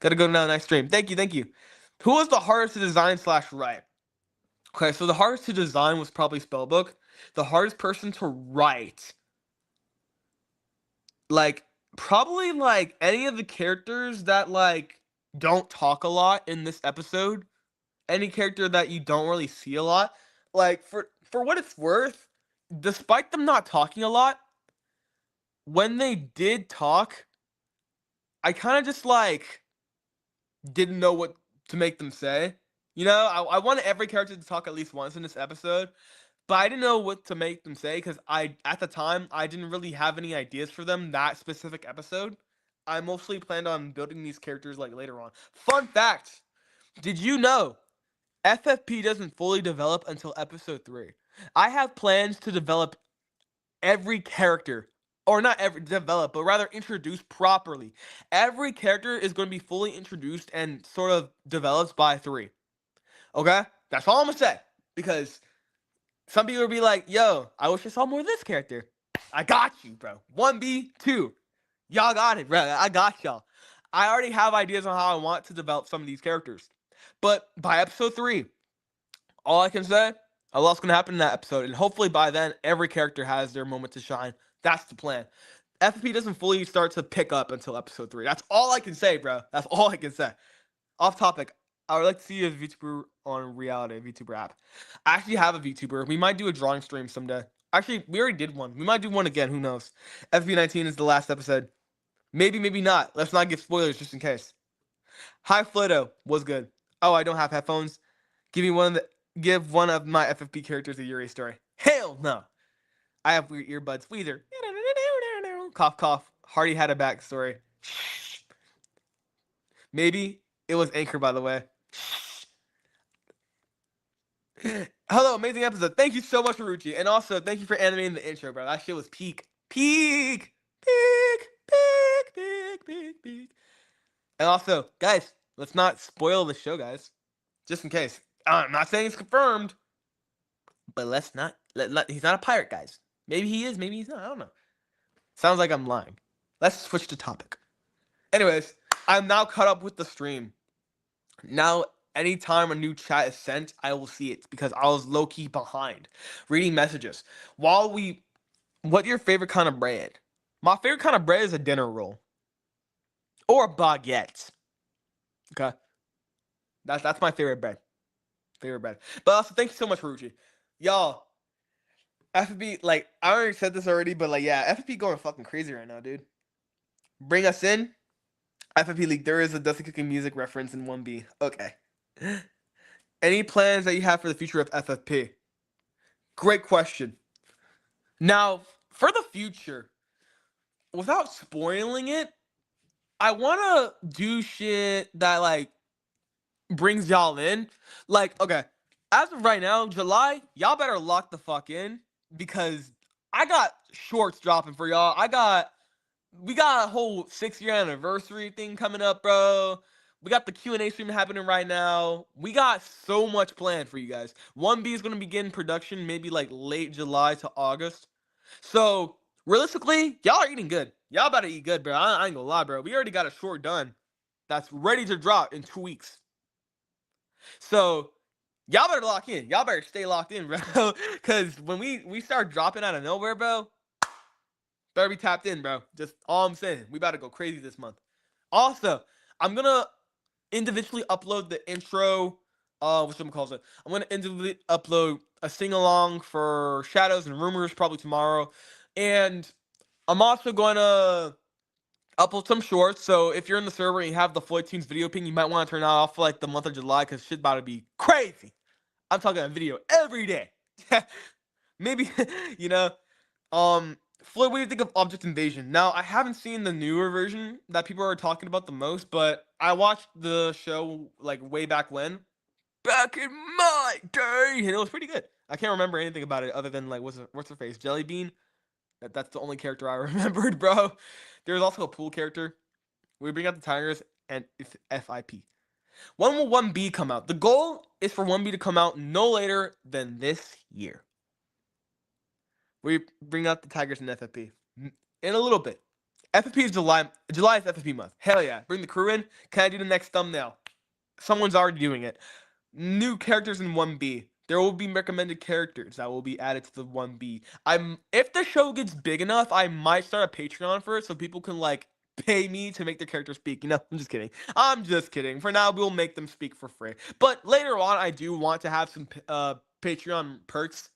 Gotta go to now next stream. Thank you. Who was the hardest to design / write? Okay, so the hardest to design was probably Spellbook. The hardest person to write, like, probably like any of the characters that like don't talk a lot in this episode. Any character that you don't really see a lot. Like, for what it's worth, despite them not talking a lot, when they did talk, I kind of just like didn't know what to make them say. You know, I wanted every character to talk at least once in this episode, but I didn't know what to make them say because at the time, I didn't really have any ideas for them that specific episode. I mostly planned on building these characters like later on. Fun fact: did you know FFP doesn't fully develop until episode 3? I have plans to develop every character, or not every develop, but rather introduce properly. Every character is going to be fully introduced and sort of developed by 3. Okay? That's all I'm gonna say. Because some people will be like, yo, I wish I saw more of this character. I got you, bro. 1B, 2. Y'all got it, bro. I got y'all. I already have ideas on how I want to develop some of these characters. But by episode 3, all I can say, a lot's gonna happen in that episode, and hopefully by then, every character has their moment to shine. That's the plan. FFP doesn't fully start to pick up until episode 3. That's all I can say, bro. That's all I can say. Off topic, I would like to see you as a VTuber on reality, a VTuber app. I actually have a VTuber. We might do a drawing stream someday. Actually, we already did one. We might do one again. Who knows? FFP 19 is the last episode. Maybe, maybe not. Let's not give spoilers just in case. Hi, Fluto. Was good. Oh, I don't have headphones. Give one of my FFP characters a Yuri story. Hell no. I have weird earbuds. Weezer. Cough, cough. Hardy had a backstory. Maybe it was Anchor, by the way. Hello, amazing episode. Thank you so much, Marucci. And also, thank you for animating the intro, bro. That shit was peak. Peak! Peak! Peak! Peak! Peak! Peak! And also, guys, let's not spoil the show, guys. Just in case. I'm not saying it's confirmed, but let's not. He's not a pirate, guys. Maybe he is, maybe he's not. I don't know. Sounds like I'm lying. Let's switch the topic. Anyways, I'm now caught up with the stream. Now, anytime a new chat is sent, I will see it because I was low-key behind reading messages. What's your favorite kind of bread? My favorite kind of bread is a dinner roll or a baguette. Okay, that's my favorite bread. But also, thank you so much, Ruchi. Y'all, FFP, like, I already said this already, but like, yeah, FFP going fucking crazy right now, dude. Bring us in. FFP League, there is a Dusty Cooking Music reference in 1B. Okay. Any plans that you have for the future of FFP? Great question. Now, for the future, without spoiling it, I want to do shit that, like, brings y'all in. Like, okay, as of right now, July, y'all better lock the fuck in because I got shorts dropping for y'all. We got a whole 6-year anniversary thing coming up, bro. We got the Q&A stream happening right now. We got so much planned for you guys. 1B is going to begin production maybe like late July to August. So, realistically, y'all are eating good. Y'all better eat good, bro. I ain't gonna lie, bro. We already got a short done that's ready to drop in 2 weeks. So, y'all better lock in. Y'all better stay locked in, bro. Because when we start dropping out of nowhere, bro, better be tapped in, bro. Just all I'm saying. We about to go crazy this month. Also, I'm going to individually upload the intro. Whatchamacallit it? I'm going to individually upload a sing-along for Shadows and Rumors probably tomorrow. And I'm also going to upload some shorts. So if you're in the server and you have the Floyd Tunes video ping, you might want to turn that off for like the month of July because shit's about to be crazy. I'm talking a video every day. Maybe, you know. Floyd, what do you think of Object Invasion? Now, I haven't seen the newer version that people are talking about the most, but I watched the show like way back when. Back in my day! And it was pretty good. I can't remember anything about it other than like, what's her face? Jelly Bean? That's the only character I remembered, bro. There's also a pool character. We bring out the Tigers and it's FIP. When will 1B come out? The goal is for 1B to come out no later than this year. We bring out the Tigers and FFP in a little bit. FFP is July. July is FFP month. Hell yeah. Bring the crew in. Can I do the next thumbnail? Someone's already doing it. New characters in 1B. There will be recommended characters that will be added to the 1B. If the show gets big enough, I might start a Patreon for it so people can like pay me to make their characters speak. You know, I'm just kidding. I'm just kidding. For now, we'll make them speak for free. But later on, I do want to have some Patreon perks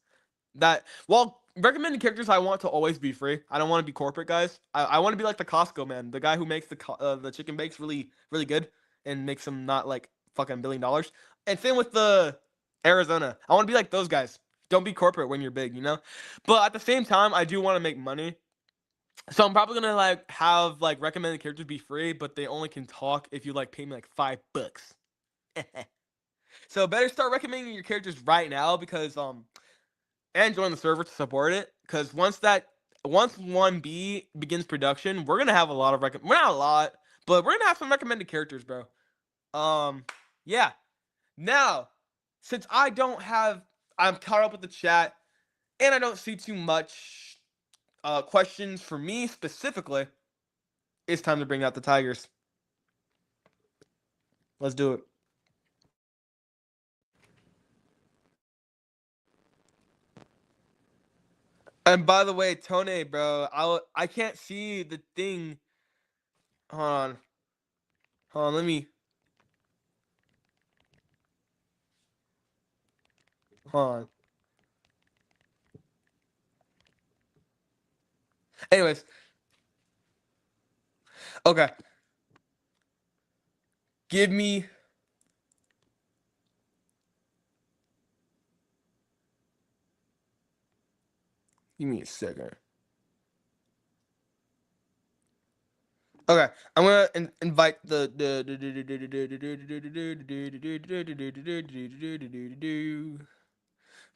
that, well, recommended characters I want to always be free. I don't want to be corporate guys. I want to be like the Costco man, the guy who makes the chicken bakes really really good and makes them not like fucking $1 billion. And same with the Arizona. I want to be like those guys. Don't be corporate when you're big, you know. But at the same time, I do want to make money. So I'm probably gonna like have like recommended characters be free, but they only can talk if you like pay me like $5. So better start recommending your characters right now because and join the server to support it because once 1B begins production, we're gonna have a lot of we're not a lot, but we're gonna have some recommended characters, bro. Yeah. Now, since I'm caught up with the chat, and I don't see too much questions for me specifically, it's time to bring out the Tigers. Let's do it. And by the way, Tone, bro, I can't see the thing. Hold on, let me. Hold on. Anyways, okay. Give me. Give me a second. Okay, I'm gonna invite the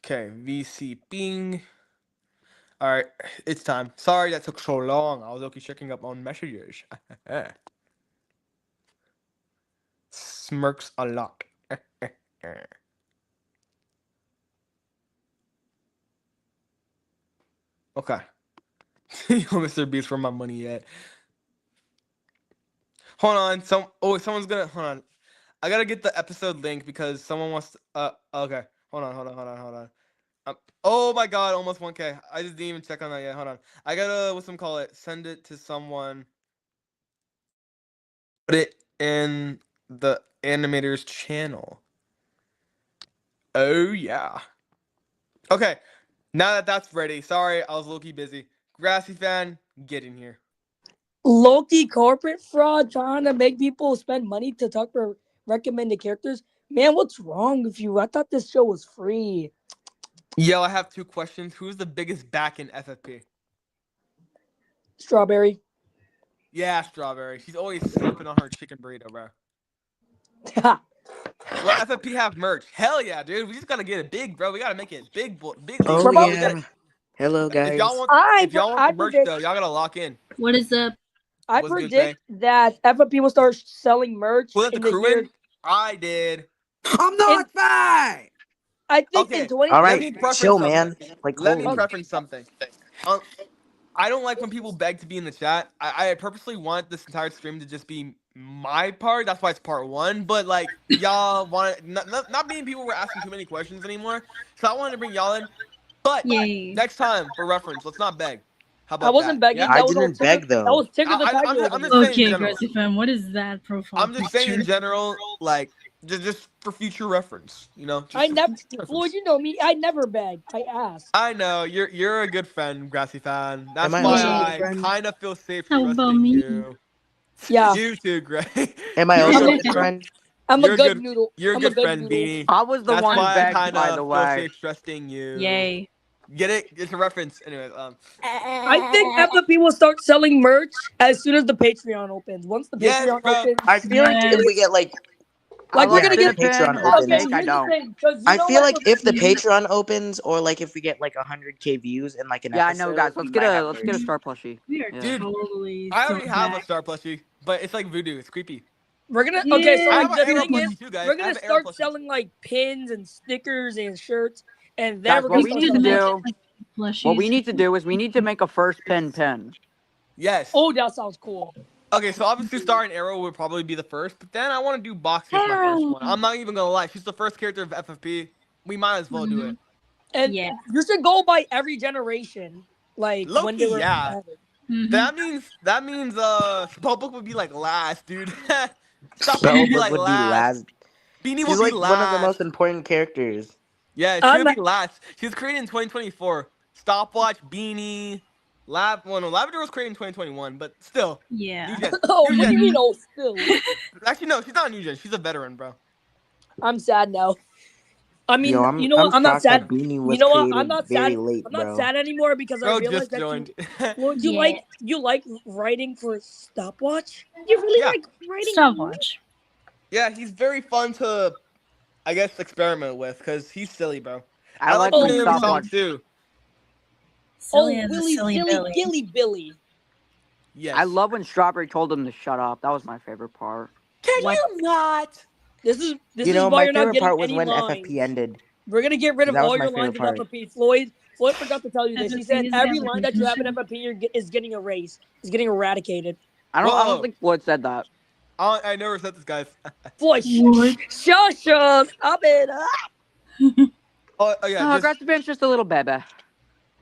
okay, VC Bing. All right, it's time. Sorry that took so long. I was okay checking up on messages. Smirks a lot. Okay. Yo, Mr. Beast, where my money at? Hold on. Someone's gonna hold on. I gotta get the episode link because someone wants to, okay. Hold on. Oh my god, almost 1K. I just didn't even check on that yet. Hold on. I gotta call it? Send it to someone. Put it in the animator's channel. Oh yeah. Okay. Now that that's ready. Sorry, I was low-key busy. Grassy fan, get in here. Low-key corporate fraud trying to make people spend money to talk for recommended characters. Man, what's wrong with you? I thought this show was free. Yo, I have 2 questions. Who's the biggest back in FFP? Strawberry. Yeah, Strawberry. She's always slurping on her chicken burrito, bro. Will FFP have merch? Hell yeah, dude. We just gotta get it big, bro. We gotta make it big, big league. Oh yeah. Hello guys. If y'all want the merch though, y'all gotta lock in. What is up? I predict that FFP will start selling merch in the year. I did. I'm not fine. I think in 20. All right, chill, man. Like, let me preference something. I don't like when people beg to be in the chat. I purposely want this entire stream to just be my part. That's why it's part 1. But like y'all want not being people were asking too many questions anymore. So I wanted to bring y'all in. But next time for reference, let's not beg. How about I wasn't begging. Yeah? I didn't beg though. That was Tigger the Tiger. I'm just saying Okay, Grassy fam, what is that profile? I'm just saying in general, like just for future reference, you know. I never. Well, you know me. I never beg. I ask. I know you're a good friend, Grassy fan. That's why I kind of feel safe trusting you. Yeah. You too, Greg. Am I also a good friend? I'm a good noodle. You're a good friend, Beanie. I was the one who begged, by the way. Feel safe trusting you. Yay. Get it? It's a reference. Anyways, I think FFP will start selling merch as soon as the Patreon opens. Once the Patreon opens, I feel like if we get like we're gonna get Patreon opens. I feel like if the Patreon opens, or like if we get like 100K views in like an episode. I know, guys. Let's get a star plushie. We are totally. I already have a star plushie, but it's like voodoo. It's creepy. We're gonna so like the thing is, we're gonna start selling like pins and stickers and shirts, and then what we need to do. What we need to do is we need to make a first pin. Yes. Oh, that sounds cool. Okay, so obviously Star and Arrow would probably be the first, but then I want to do Boxy as my first one. I'm not even gonna lie, she's the first character of FFP. We might as well do it. And you should go by every generation, like Loki, when they were. Yeah. That means Spellbook would be like last, dude. Spellbook would be last. Beanie She's would like be last. one of the most important characters. Yeah, she would be last. She was created in 2024. Stopwatch, Beanie, Lavender was created in 2021, but still. Yeah. New gen. Oh, New what do you gen. mean? Oh, still. Actually, no, she's not new gen. She's a veteran, bro. I'm sad now. I mean, Yo, you know I'm what? I'm not shocked that sad. Beanie You was know what? I'm created not very sad. late, I'm not bro. sad anymore because I Bro realized just that joined. Floyd, Yeah. you like writing for Stopwatch? You really Yeah. like writing? Stopwatch. Yeah, he's very fun to, I guess, experiment with because he's silly, bro. I like Oh, when putting him in songs Stopwatch. too. Silly Oh, as a Willy, silly silly, Billy. Gilly Billy. Yes. I love when Strawberry told him to shut up. That was my favorite part. Can What? you not? This is You know, why my you're not favorite getting part was any when lines. FFP ended. We're gonna get rid of That was all my your lines in favorite part. FFP. Floyd forgot to tell you this. He said FFP is every the line that you have in application. FFP is getting erased. Is getting eradicated. I Whoa. don't think Floyd said that. I never said this, guys. Floyd, What? shush, stop it. Oh yeah, Oh, just Aggressive Band's just a little baby.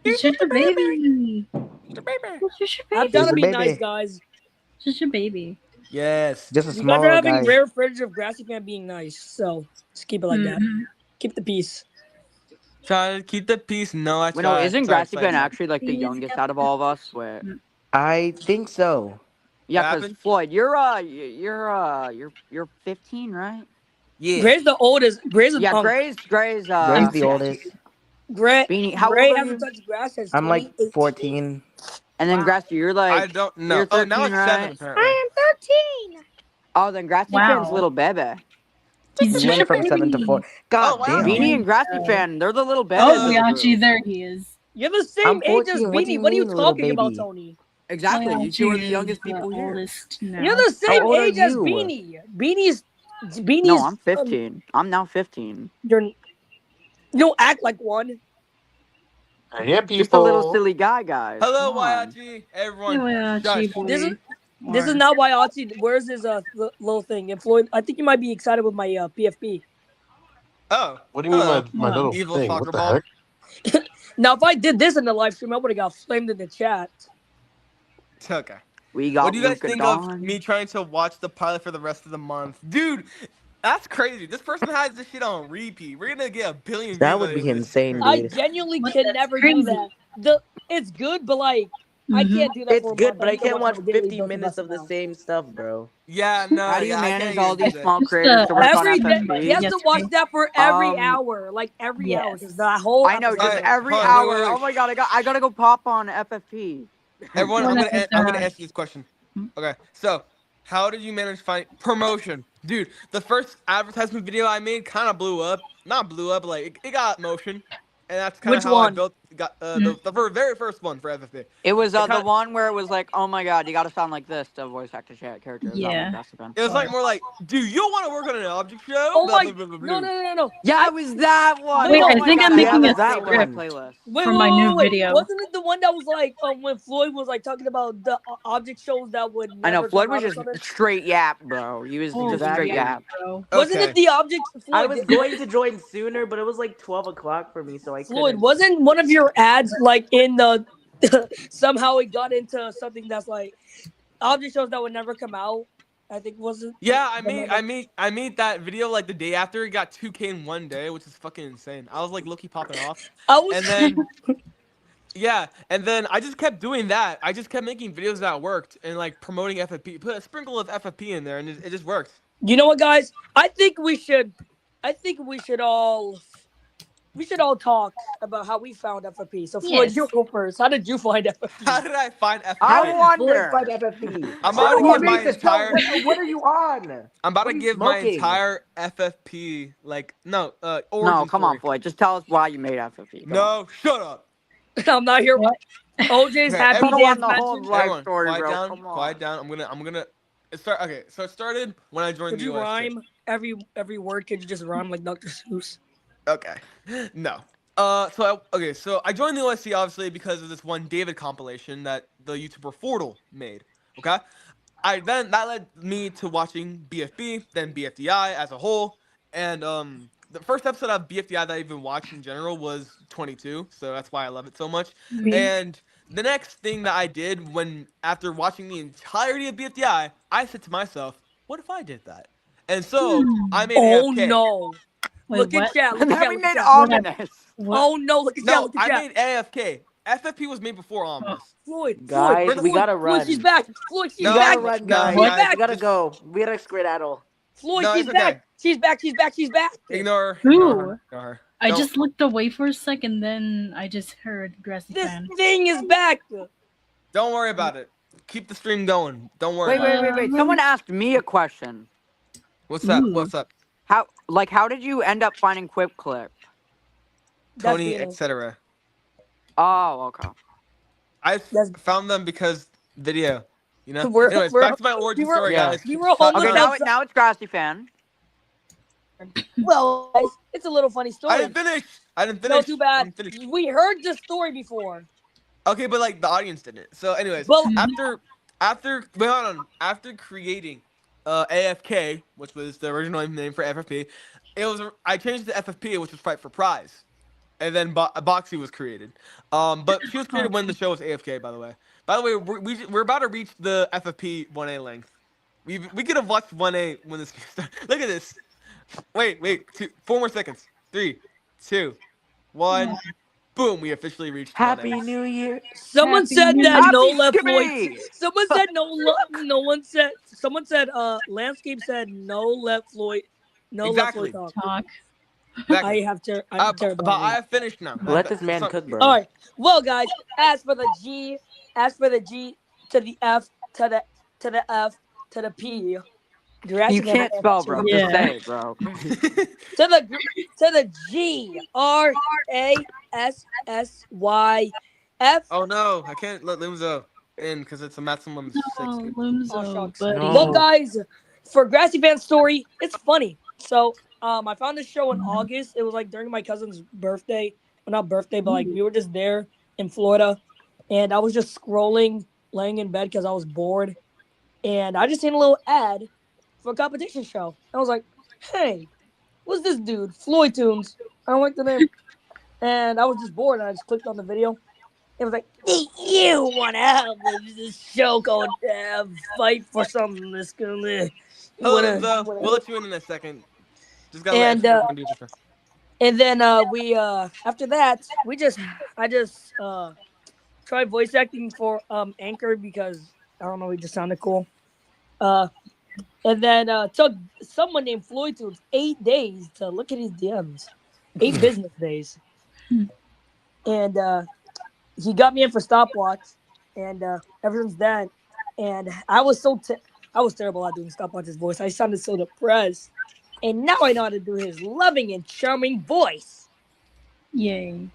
It's just a baby. the baby. It's just a I'm baby. trying He's to a be nice, baby. guys. Just a baby. Yes. Just a You small guys are little having guy. rare footage of Grassy Fan being nice, so just keep it like that. Mhm. Keep the peace. Try to keep the peace. No, I Wait, no, try. isn't Sorry, Grassy sorry, Band sorry. actually like the youngest out of all of us? Where? I think so. Yeah, What because happened? Floyd, you're 15, right? Yeah. Gray's the oldest. Yeah, Gray's Gray's I'm the 15. oldest. Gray Beanie. How old Gray are hasn't you? touched grass since I'm like 2018. 14. And then Wow. Grassy, you're I like don't know. you're Oh, now 13, it's 7 right? apparently. I am 13. Oh, then Grassy Fan's Wow. little baby. He's He just went a from 7 to 4. baby. God wow. damn. Beanie There and Grassy you go. Fan, they're the little Oh, babies of the Liachi, group. there he is. You're the same I'm age as 14. What do Beanie. you What are you mean, little talking about, baby? Tony? Exactly. You two are the Liachi youngest is the people here. oldest now. You're the same old are age as you? Beanie. Beanie's No, I'm 15. I'm now 15. you don't act like one. Hey, Just a little people. silly guy, guys. Hello, Come on. YIG. Everyone. Liachi, Shush. boy. This is not why Ozzy. Where's his little thing? And Floyd, I think you might be excited with my PFP. Oh. What do you mean Hello. my little Evil thing? soccer What the ball. heck? Now, if I did this in the live stream, I would have got flamed in the chat. Okay. We got What do you guys Luka think of Don. me trying to watch the pilot for the rest of the month? Dude, that's crazy. This person has this shit on repeat. We're gonna get 1 billion views. That would on be this. insane, I dude. genuinely What? can That's never crazy. do that. It's good, but like I Mhm. can't do that It's for a good, month. but I need to can't watch it daily, 50 build the minutes best of the amount. same stuff, bro. Yeah, no. How do you yeah, I manage can't all even do these that. small Just creators to work on Every day, FFP? he has to watch that for every Um, hour, like every hour, Yes. because the whole. I know, episode- just Alright, every hold on, hour. wait. Oh my god, I gotta go pop on FFP. Everyone, What I'm gonna episode? ask you this question. Hmm? Okay, so how did you manage to find promotion, dude? The first advertisement video I made kind of blew up. Not blew up, like it got motion, and that's kind of Which how I one? built got Hmm. the very first one for FFP. It was It the kinda- one where it was like, oh my god, you gotta sound like this to voice actor character. It was that one, Yeah. Grassy Fan. It was like more like, do you want to work on an object show? Oh Blah, my! blah, blah, blah, No, blah. no, no, no! Yeah, it was that one. Wait, oh I my think god, I'm I have making it a saved in my script. playlist. Wait, For my new wait. video. Wasn't it the one that was like when Floyd was like talking about the object shows that would I know never Floyd come was out or just something? straight yap, bro. He was just straight Exactly. yap. Bro. Wasn't Okay. it the object? Floyd, I was going to join sooner, but it was like 12 o'clock for me, so I Floyd, couldn't. wasn't one of your ads like in the somehow it got into something that's like object shows that would never come out? I think wasn't. Yeah, I made that video like the day after. It got 2K in one day, which is fucking insane. I was like low-key popping off. I was. And then yeah, and then I just kept doing that. I just kept making videos that worked and like promoting FFP. Put a sprinkle of FFP in there, and it just worked. You know what, guys? I think we should all. We should all talk about how we found FFP. So, Floyd, Yes. you go first. How did you find How FFP? did I find FFP? I How wonder. did Floyd find FFP? I'm about to What give makes my it so- entire. What are you on? I'm about What to are you give my smoking? entire FFP No, origin come on, story. Floyd. Just tell us why you made FFP. Come on. No, shut up. I'm not here. What? OJ's Okay, happy I don't dance want the whole mention. life Everyone, story, quiet bro. down. Come on. Quiet down. I'm gonna. Okay, so it started when I joined Could the you US rhyme every word? Could you just rhyme like Dr. Seuss? Okay. No. So I joined the OSC obviously because of this one David compilation that the YouTuber Fordle made. Okay. That led me to watching BFB, then BFDI as a whole, and the first episode of BFDI that I even watched in general was 22, so that's why I love it so much. And the next thing that I did after watching the entirety of BFDI, I said to myself, what if I did that? And so I made Oh AFK. no! Wait, Look at what? chat. Look And at then chat. we Look at made chat. ominous. What? Oh no! Look at chat. No, Look at I chat. made AFK. FFP was made before Ominous. Floyd, Guys, Floyd, we gotta Floyd, she's run. back. Floyd, she's We No, gotta back. run, no, guys. She's guys, back. We gotta just go. We gotta skedaddle. Floyd, no, she's it's okay. back. She's back. She's back. She's back. Ignore her. Who? Ignore her. I Don't- just looked away for a second, then I just heard Grassy This Fan. thing is back. Don't worry about it. Keep the stream going. Don't worry. Wait, about wait, it. wait, wait. Someone asked me a question. What's up? Ooh. What's up? How did you end up finding Quip Clip? That's Tony, Beanie. etc. Oh, okay. I That's- found them because video. You know. We're- Anyways, we're- back to my origin we were- story, yeah. guys. we were Shut homeless Okay, up. now it's Grassy Fan. Well, guys, it's a little funny story. I didn't finish. I didn't No, finish. too I bad. didn't finish. We heard the story before. Okay, but like the audience didn't. So, anyways, Well, after creating AFK, which was the original name for FFP, I changed it to FFP, which was Fight for Prize, and then Boxy was created. But she was created when the show was AFK. By the way, we're about to reach the FFP 1A length. We could have watched 1A when this started. Look at this. Wait, 4 more seconds. 3, 2, 1. Boom! We officially reached 1A. Happy New Year. someone Happy said New that Year. no Happy left Skippy. Floyd. Someone said no left. No one said. Someone said. Landscape said no left Floyd. No Exactly. left Floyd talk. Talk. Exactly. I'm terrible. But I have finished now. Let this man cook, bro. All right. Well, guys, as for the G to the F to the F to the P. You can't spell, bro. Yeah. Just say it, bro. To the G R A S S Y F. Oh no, I can't let Lumzo in because it's a maximum of 6. Oh, dude. Oh, Lumzo, shucks. buddy. No. Well, guys, for Grassy Fan's story, it's funny. So, I found this show in August. It was like during my cousin's birthday. Well, not birthday, but like we were just there in Florida, and I was just scrolling, laying in bed because I was bored, and I just seen a little ad for a competition show. I was like, "Hey, what's this dude? Floyd Tunes. I don't like the name." And I was just bored, and I just clicked on the video. It was like, "Hey, you want to have this show called Fight for Something that's gonna." Hello, wanna- Lumzo. wanna- We'll let you in a second. Just gotta And, let everyone do this first. And then we after that I just tried voice acting for Anchor because I don't know, it just sounded cool. And then took someone named Floyd to 8 days to look at his DMs. 8 business days. And he got me in for stopwatch, and ever since then, and I was terrible at doing stopwatch's voice. I sounded so depressed. And now I know how to do his loving and charming voice. Yay.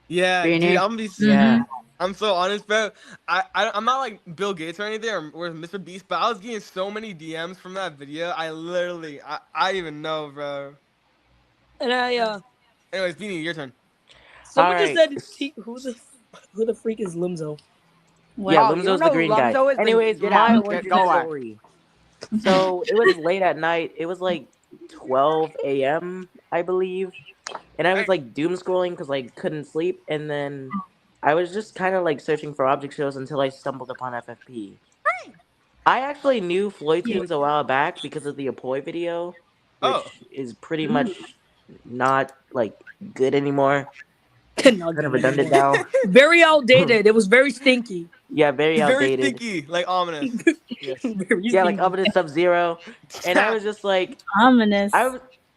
Yeah, Beanie. dude, Yeah. I'm so honest, bro. I'm not like Bill Gates or anything or Mr. Beast, but I was getting so many DMs from that video. I even know, bro. And I Anyways, Beanie, your turn. someone just Alright. said who the freak is Lumzo? Yeah, Wow, you Lumzo's know the green guy. Lumzo is the- Anyways, get my out. origin Go away. story. So it was late at night. It was like 12 a.m. I believe, and I was like doom scrolling because like couldn't sleep, and then I was just kind of like searching for object shows until I stumbled upon FFP. I actually knew Floyd Tunes a while back because of the Apoy video, which Oh. is pretty much not like good anymore. Kind Kind of redundant now. Very outdated. It was very stinky. Yeah, very Very outdated. stinky, like ominous. Yes. Very Yeah, like stinky. Ominous Sub-Zero. And I was just like, Ominous.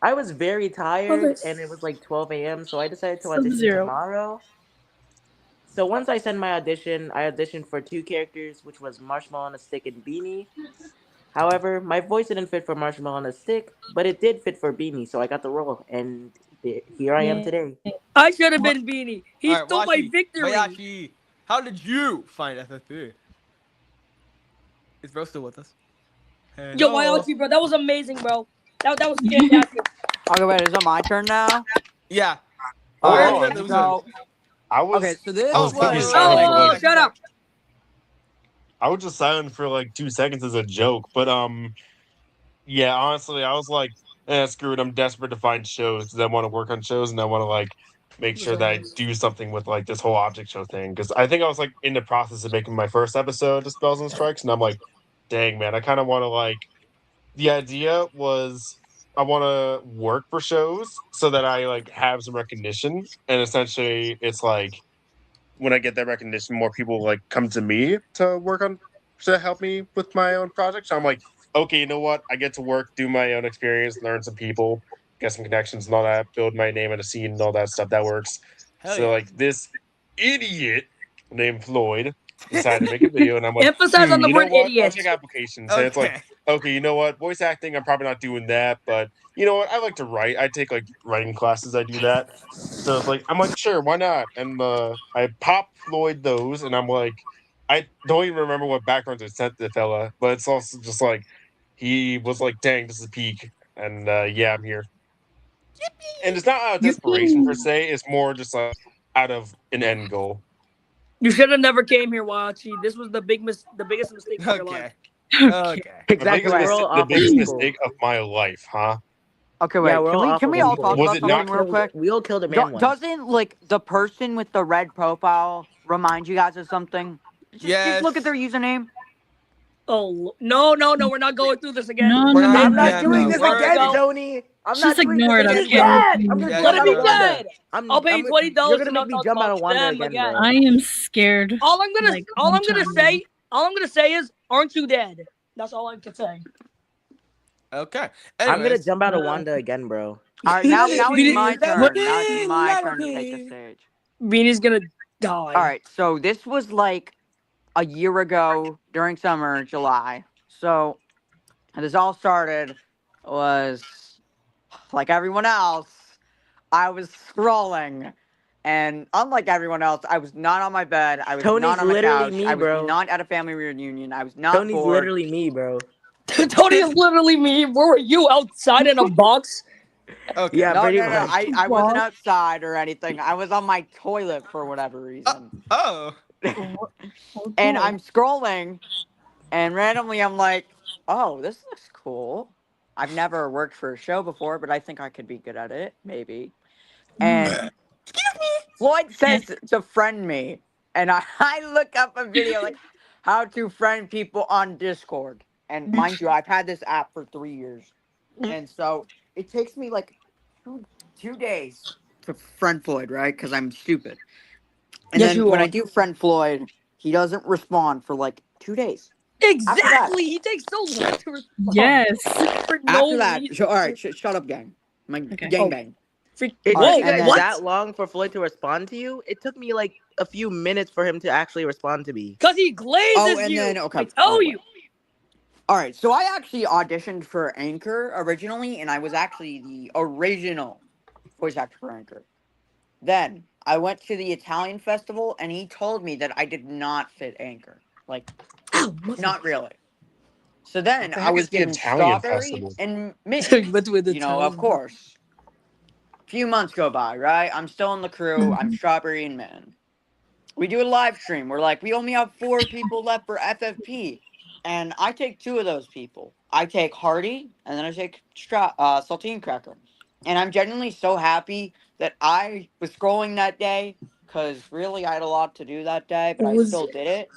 I was very tired, Ominous. and it was like 12 a.m., so I decided to audition Sub-Zero. tomorrow. So once I sent my audition, I auditioned for 2 characters, which was Marshmallow on a Stick and Beanie. However, my voice didn't fit for Marshmallow on a Stick, but it did fit for Beanie, so I got the role, and here I am Yay. today. I should have been Beanie. He Alright, stole my Washi, victory. Bayashi, how did you find FFP? Is bro still with us? Yo, Hello? Washi, bro, that was amazing, bro. That was fantastic. Okay, wait, is it my turn now? Yeah. Oh, Where oh, is it? So, I was okay, so this I was thinking was... silent for Oh, like shut up. I was just silent for like 2 seconds as a joke, but yeah, honestly, I was like, screw it, I'm desperate to find shows because I want to work on shows and I want to like make sure that I do something with like this whole object show thing because I think I was like in the process of making my first episode of Spells and Strikes and I'm like, dang man, I kind of want to like. The idea was I want to work for shows so that I like have some recognition and essentially it's like when I get that recognition, more people like come to me to help me with my own project. So I'm like, okay, you know what? I get to work, do my own experience, learn some people, get some connections and all that, build my name in a scene and all that stuff. That works. Hell So yeah. like this idiot named Floyd decided to make a video, and I'm like, Emphasize on dude, the you know word what? I'll idiot. check applications, and it's like, Okay. okay, you know what? Voice acting, I'm probably not doing that, but you know what? I like to write. I take like writing classes. I do that. So it's like I'm like, sure, why not? And I pop Floyd those, and I'm like, I don't even remember what backgrounds I sent the fella, but it's also just like he was like, dang, this is peak, and yeah, I'm here. And it's not out of desperation per se; it's more just like out of an end goal. You should have never came here, Wachi. This was the biggest mistake of your life. Okay. Okay. Okay. Exactly. We're all The awful biggest people. mistake of my life, huh? Okay, Yeah, wait. we're all Can awful we all people. talk Was about it We all not? something real killed. quick? We all killed a man once. Doesn't like the person with the red profile remind you guys of something? Just look at their Yes. username. Oh no, we're not going through this again. No, We're no, not. I'm no, not Yeah. doing No. no. this Let's We're. again, go. Tony. I'm Just not doing this ignore it. again. I He's can't with dead. I'm you. gonna Yeah. Let jump him out be of You're. Wanda. dead. I'm. I'll pay you I'm. $20 You're to gonna make not me talk jump out about of Wanda them again, again. bro. I am scared. All Like I'm one gonna child. say, aren't you dead? That's all I can say. Okay. I'm gonna Anyways. jump out of Uh, Wanda again, bro. All right, now it's my What? turn. Now it's my turn to take the stage. Beanie's gonna All die. right, so this was like a year ago during summer, July. So this all started was like everyone else. I was scrolling, and unlike everyone else, I was not on my bed. I was not Tony's on the literally couch. me, I was bro. not at a family reunion. I was not Tony's bored. literally me, bro. Tony is literally me. Where were you? Outside in a box? Yeah, Okay. No, pretty no, no. much. I wasn't outside or anything. I was on my toilet for whatever Uh, reason. oh. And Okay. I'm scrolling, and randomly I'm like, oh, this looks cool. I've never worked for a show before, but I think I could be good at it, maybe. Mm. And Floyd Yes. says to friend me, and I look up a video like how to friend people on Discord. And mind you, I've had this app for 3 years. And so it takes me like 2 days to friend Floyd, right? Because I'm stupid. And Yes, then you when I are. do friend Floyd, he doesn't respond for like 2 days. After that, Exactly. He takes so long to respond Yes. for after no that, reason. all right, shut up, gang. My Okay. gang Oh, bang. It All right, took whoa! you and guys then What? that long for Floyd to respond to you? It took me like a few minutes for him to actually respond to me. Cause he oh, glazes and you. then okay, I all tell right. you. All right, so I actually auditioned for Anchor originally, and I was actually the original voice actor for Anchor. Then I went to the Italian festival, and he told me that I did not fit Anchor. Like, Ow, mother. not really. So What then the I heck was is the given Italian Strawberry festival? and Mint. What's with the Of Italian? course. Few months go by, right? I'm still in the crew. I'm Mhm. Strawberry and Mint. We do a live stream. We're like, we only have 4 people left for FFP. And I take 2 of those people. I take Hardy, and then I take Saltine Cracker. And I'm genuinely so happy that I was scrolling that day, because really I had a lot to do that day, but What I was? still did it.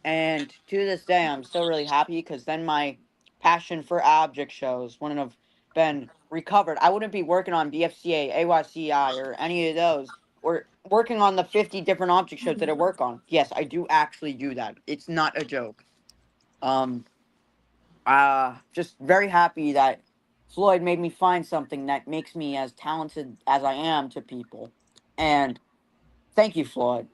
And to this day, I'm still really happy because then my passion for object shows wouldn't have been recovered. I wouldn't be working on BFCA, AYCI, or any of those, or working on the 50 different object shows that I work on. Yes, I do actually do that. It's not a joke. Um, just very happy that Floyd made me find something that makes me as talented as I am to people. And thank you, Floyd.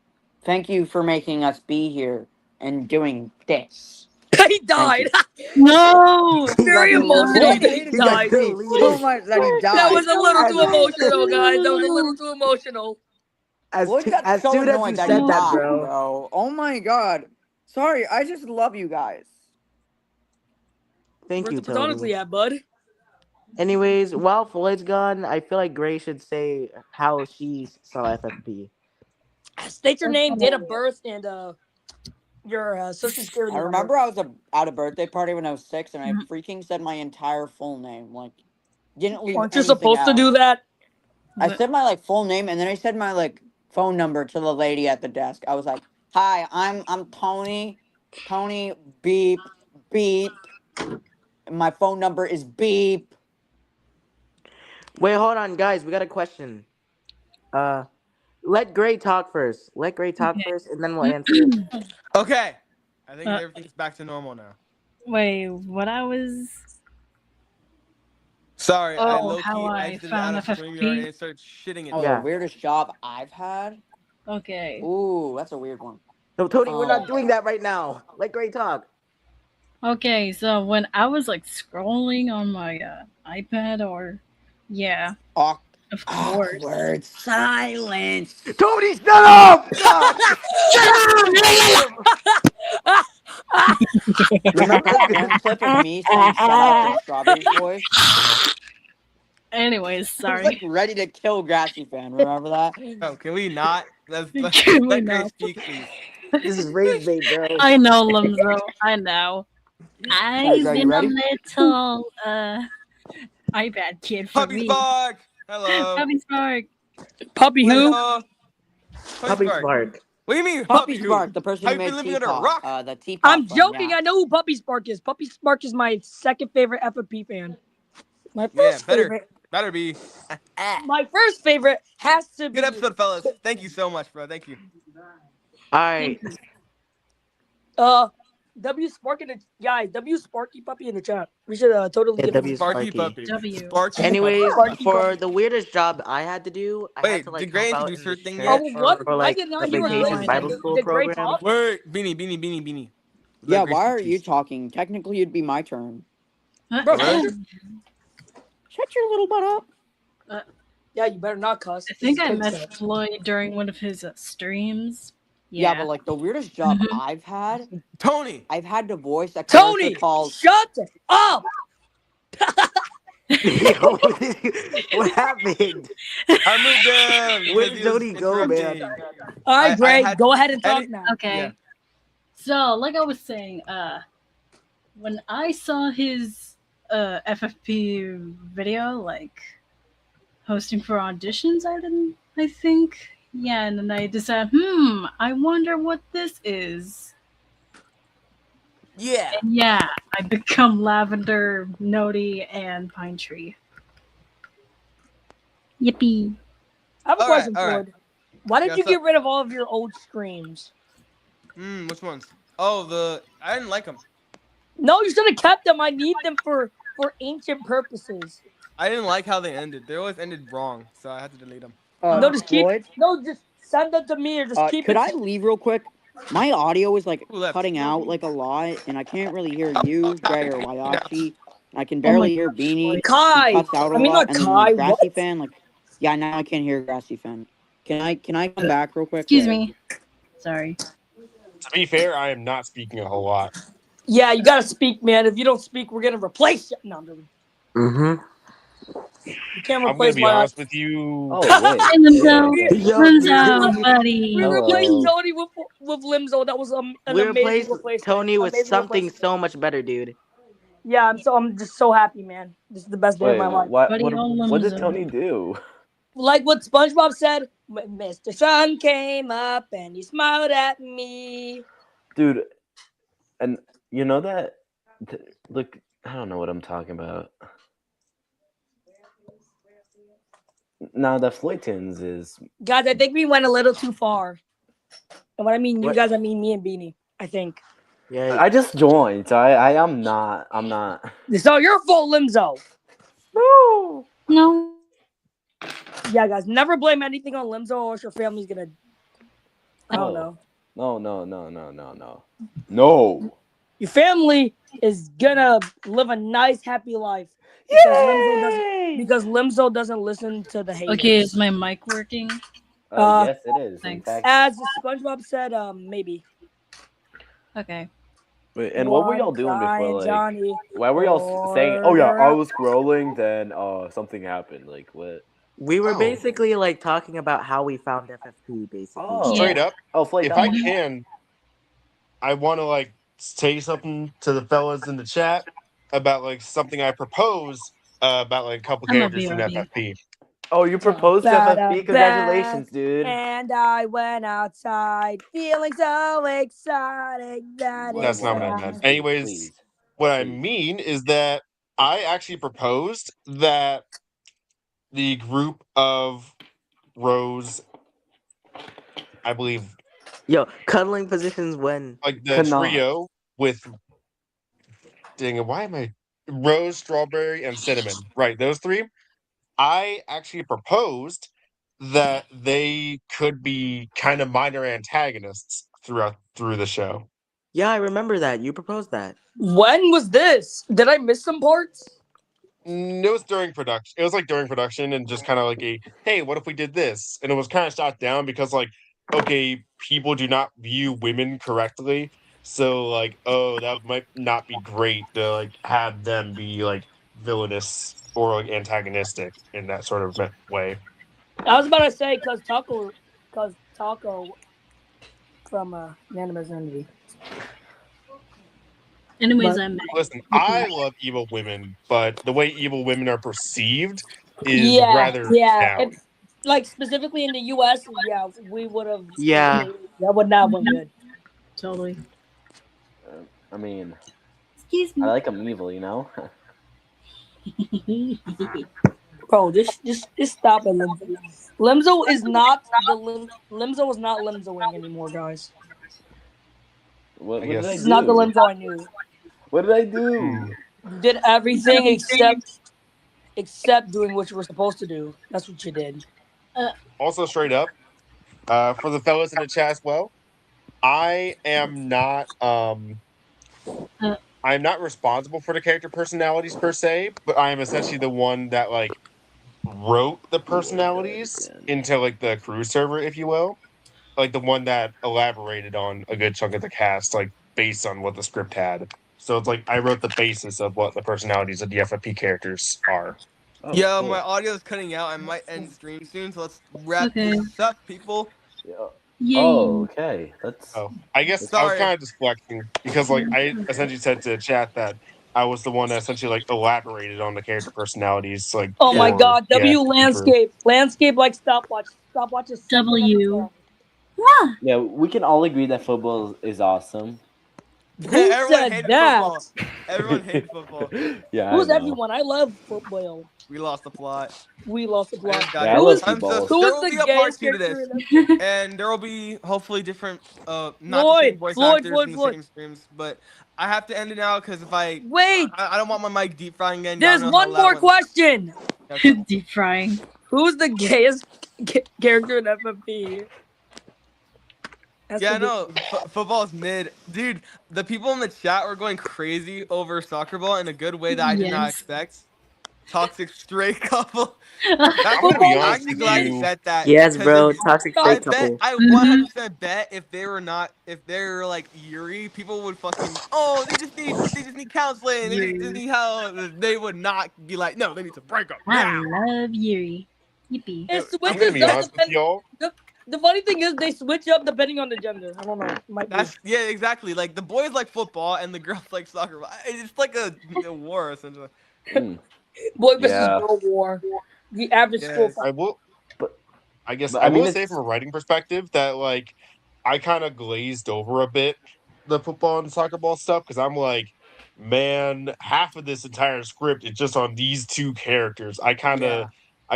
Thank you for making us be here and doing this. He Thank died. you. No. He got Very deleted. emotional Floyd that he hated He got that died. me so deleted. much that he That was died. a little As too emotional, guys. That was a little too emotional. Floyd got as so soon as you annoyed that he said that, died, bro. bro. Oh my god. Sorry, I just love you guys. Thank Where's you, the Tony. platonically at, bud? Anyways, while Floyd's gone, I feel like Gray should say how she saw FFP. State your name, date Okay. of birth, and your social I security number. remember I was at a birthday party when I was 6, and I Mhm. freaking said my entire full name. Like, didn't leave Aren't you anything supposed to out. do that? I But said my like full name, and then I said my like phone number to the lady at the desk. I was like, "Hi, I'm Tony. Tony beep beep. My phone number is beep." Wait, hold on, guys. We got a question. Uh, Let Gray talk first. Let Gray talk Okay. first, and then we'll answer. Okay. I think Uh, everything's back to normal now. Wait, what I was? Sorry, I Oh, low how key I exited out found of StreamYard and FFP. it started shitting Oh, itself. the Yeah. weirdest job I've had. Okay. Ooh, that's a weird one. No, Tony, we're not Um, doing that right now. Let Gray talk. Okay, so when I was like scrolling on my iPad, or yeah, awk- of course. awkward silence. Tony, shut up! God. Remember that one clip of me saying "shut up" in Strawberry's voice? Anyways, I was like sorry. ready to kill Grassy Fan. Remember that? Oh, can we not? Can we Let Grace not? speak, please. This is rage bait, bro. I know, Limzo. I know. Alright, I've Gray, you been a ready? little iPad kid for Puppy me. Spark! Hello. Puppy Spark. Puppy who? Hello. Puppy Spark. What do you mean, Puppy who? Spark, the person who Have you been made living under a Teapot. rock? The Teapot I'm fun, joking. yeah. I know who Puppy Spark is. Puppy Spark is my second favorite FFP fan. My Yeah, first better favorite. be. My first favorite has to be. Good episode, fellas. Thank you so much, bro. Thank you. All right. Thank you. W Spark in the guys. W Sparky Puppy in the chat. We should totally Yeah, give W him. Sparky Sparky. Puppy. W. Sparky Anyways, Puppy. Sparky for Puppy. the weirdest job I had to do, I had Wait, to like did Gray help out introduce in her the thing church yet? Oh, what? for I like did not the hear what No, Gray vacation I said. Bible didn't. school Did Gray program. talk? Wait, Beanie. Yeah, Let Grace why speak, are you please. talking? Technically, it'd be my turn. Bro, Really? Shut your little butt up. Yeah, you better not cuss. I This is think I kid met stuff. Floyd during one of his streams. Yeah, Yeah. but like the weirdest job Mhm. I've had, Tony! I've had to voice a character Tony, called. shut up. Yo, what happened? I moved him Where because did he was Tony go, man? interrupting. All right, I Gray, had go ahead and talk any. now. Okay. Yeah. So, like I was saying, when I saw his FFP video, like hosting for auditions, I think. Yeah, and then I decided, I wonder what this is. Yeah. And yeah, I become Lavender, Nody, and Pine Tree. Yippee. I have a All right, question, all right. Floyd. Why did Yeah, you so- get rid of all of your old streams? Which ones? Oh, I didn't like them. No, you should have kept them. I need them for ancient purposes. I didn't like how they ended. They always ended wrong, so I had to delete them. No, just keep. Floyd, No, just send them to me or just keep could it. I leave real quick? My audio is like Who left? cutting out like a lot, and I can't really hear you, Gray, or Wyachi. I can Oh my barely hear gosh, Beanie. Floyd. He Kai. cuts out a I mean, lot, not and then like Kai. Grassy What? Fan, like yeah, now I can't hear Grassy Fan. Can I come back real quick? Excuse me. Sorry. To be fair, I am not speaking a whole lot. Yeah, you gotta speak, man. If you don't speak, we're gonna replace you. No, I'm joking. Mm-hmm. You can't I'm gonna replace be my. honest with you. Oh wait. Hey, Limzo. Yo, Limzo, buddy. We Hello. replaced Tony with Limzo. That was an we amazing replaced replacement. Tony with Amazing something replacement. so much better, dude. Yeah, I'm just so happy, man. This is the best day of Wait, my life. what? Buddy, What? all What did Limzo. Tony do? Like what SpongeBob said, when Mr. Sun came up and he smiled at me. Dude, and you know that? Look, I don't know what I'm talking about. Now that Floydtons is Guys, I think we went a little too far. And when I mean you What? guys, I mean me and Beanie. I think. Yeah. I just joined, so I am not. I'm not. So you're full Limzo. No. No. Yeah, guys, never blame anything on Limzo or else your family's gonna. I don't know. No. Your family is gonna live a nice, happy life because Limzo doesn't listen to the haters. Okay, is my mic working? Yes, it is. In Thanks. fact, As SpongeBob said, maybe. Okay. wait, and what were y'all One doing crying before? Like, Johnny. why were y'all saying? Oh yeah, I was scrolling. Then something happened. Like what? We were Oh. basically like talking about how we found FFP, basically. Oh. Straight up, Oh, Flay, if that I one. can, I want to like say something to the fellas in the chat about like something I propose about like a couple I'm a characters in BRB. FFP. Oh, you proposed to FFP. Congratulations, dude. And I went outside feeling so excited that That's not what I meant. Anyways, Please. what I Please. mean is that I actually proposed that the group of Rose, I believe, Yo, cuddling positions when like the Cannot. trio with, dang it, why am I rose, strawberry, and cinnamon? Right, those three. I actually proposed that they could be kind of minor antagonists through the show. Yeah, I remember that. You proposed that. When was this? Did I miss some parts? It was during production. It was like during production, and just kind of like a, hey, what if we did this? And it was kind of shot down because, like, okay, people do not view women correctly, so like, oh, that might not be great to like have them be like villainous or like antagonistic in that sort of way. I was about to say because Taco from Unanimous Envy. Anyways, But- I'm Listen, I love evil women, but the way evil women are perceived is Yeah, rather yeah. down. Like specifically in the U.S., yeah, we would have. Yeah. That would not have been good. totally. I mean, Excuse I me. like them evil, you know. Bro, just stop it, Limzo. Limzo is not Limzo is not Limzoing anymore, guys. What I did I guess. This is not the do? Limzo I knew. What did I do? You did everything except doing what you were supposed to do. That's what you did. Also, straight up, for the fellas in the chat as well, I am not I'm not responsible for the character personalities per se, but I am essentially the one that like wrote the personalities into like the crew server, if you will. Like the one that elaborated on a good chunk of the cast, like based on what the script had. So it's like I wrote the basis of what the personalities of the FFP characters are. Oh, Yo, cool. my audio is cutting out. I might end stream soon, so let's wrap Okay. this up, people. Yeah. Yay. Oh, okay. That's Oh, I guess I was Sorry. kind of deflecting because like I essentially said to the chat that I was the one that essentially like elaborated on the character personalities. Like, Oh my for God, the W FFP crew. landscape like stopwatch. Stopwatch is W. yeah. We can all agree that football is awesome. Who Everyone said hated that? football. Everyone hated football. Yeah, Who's I know. everyone? I love football. We lost the plot. We lost the I plot. just got Yeah, I here. love I'm so football. there Who's will the be a part gayest 2 to character this, in that? and there will be hopefully different, not the same voice actors in the same streams. But I have to end it now because if Wait, I don't want my mic deep frying again. there's Y'all know how one loud more my- question. Okay. Deep frying. Who's the gayest character in FFP? That's Yeah, the no, football is mid, dude. The people in the chat were going crazy over soccer ball in a good way that I did not Yes. expect. Toxic straight couple. I'm gonna be I'm honest actually with glad you you. said that. Yes, 'cause bro. if- Toxic I straight bet couple. I Mhm. 100% bet if they were like Yuri, people would fucking they just need counseling. They just Yuri. need help. They would not be like, no, they need to break up I now. love Yuri. Yippee. It I'm gonna switches be up honest with y'all. The funny thing is they switch up depending on the gender. I don't know. It might be. That's yeah, exactly. Like the boys like football and the girls like soccer. It's like a war essentially. Mm. Boy versus Yeah. girl war. The average school Yes. fight. I will. But- I guess but I I mean, will say it's- from a writing perspective that like I kind of glazed over a bit the football and soccer ball stuff because I'm like, man, half of this entire script is just on these two characters. I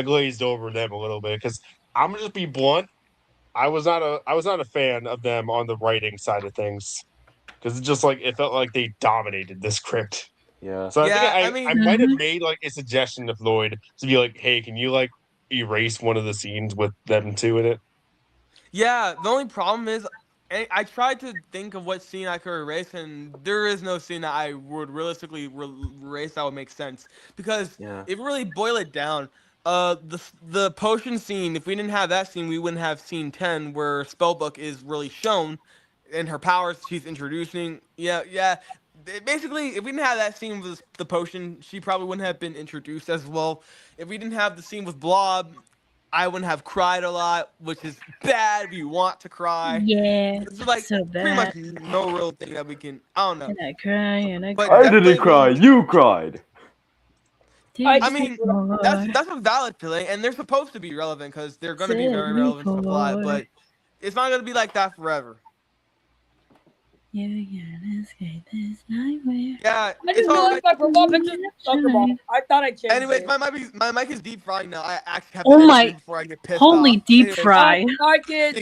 glazed over them a little bit because I'm gonna just be blunt. I was not a fan of them on the writing side of things because it's just like it felt like they dominated the script. Yeah. So I think Yeah, I I mean, might have made like a suggestion to Floyd to be like, hey, can you like erase one of the scenes with them two in it? yeah. The only problem is, I tried to think of what scene I could erase, and there is no scene that I would realistically erase that would make sense. Because Yeah. if you really boil it down, the potion scene. If we didn't have that scene, we wouldn't have scene 10 where Spellbook is really shown, and her powers she's introducing. Yeah. Basically, if we didn't have that scene with the potion, she probably wouldn't have been introduced as well. If we didn't have the scene with Blob, I wouldn't have cried a lot, which is bad. We want to cry. Yeah. It's like So pretty much bad. no real thing that we can. I don't know. And I cry and I But cry. I definitely didn't cry. when You cried. I mean, that's a valid feeling, and they're supposed to be relevant because they're going to be very relevant to the plot. But it's not going to be like that forever. You can escape this nightmare. Yeah, I it's just all realized my profile picture is soccer ball. I thought I changed Anyways, it. my mic is deep frying now. I actually have Oh to end my- stream before I get pissed Holy off. deep Anyways, fry. Bye, kids.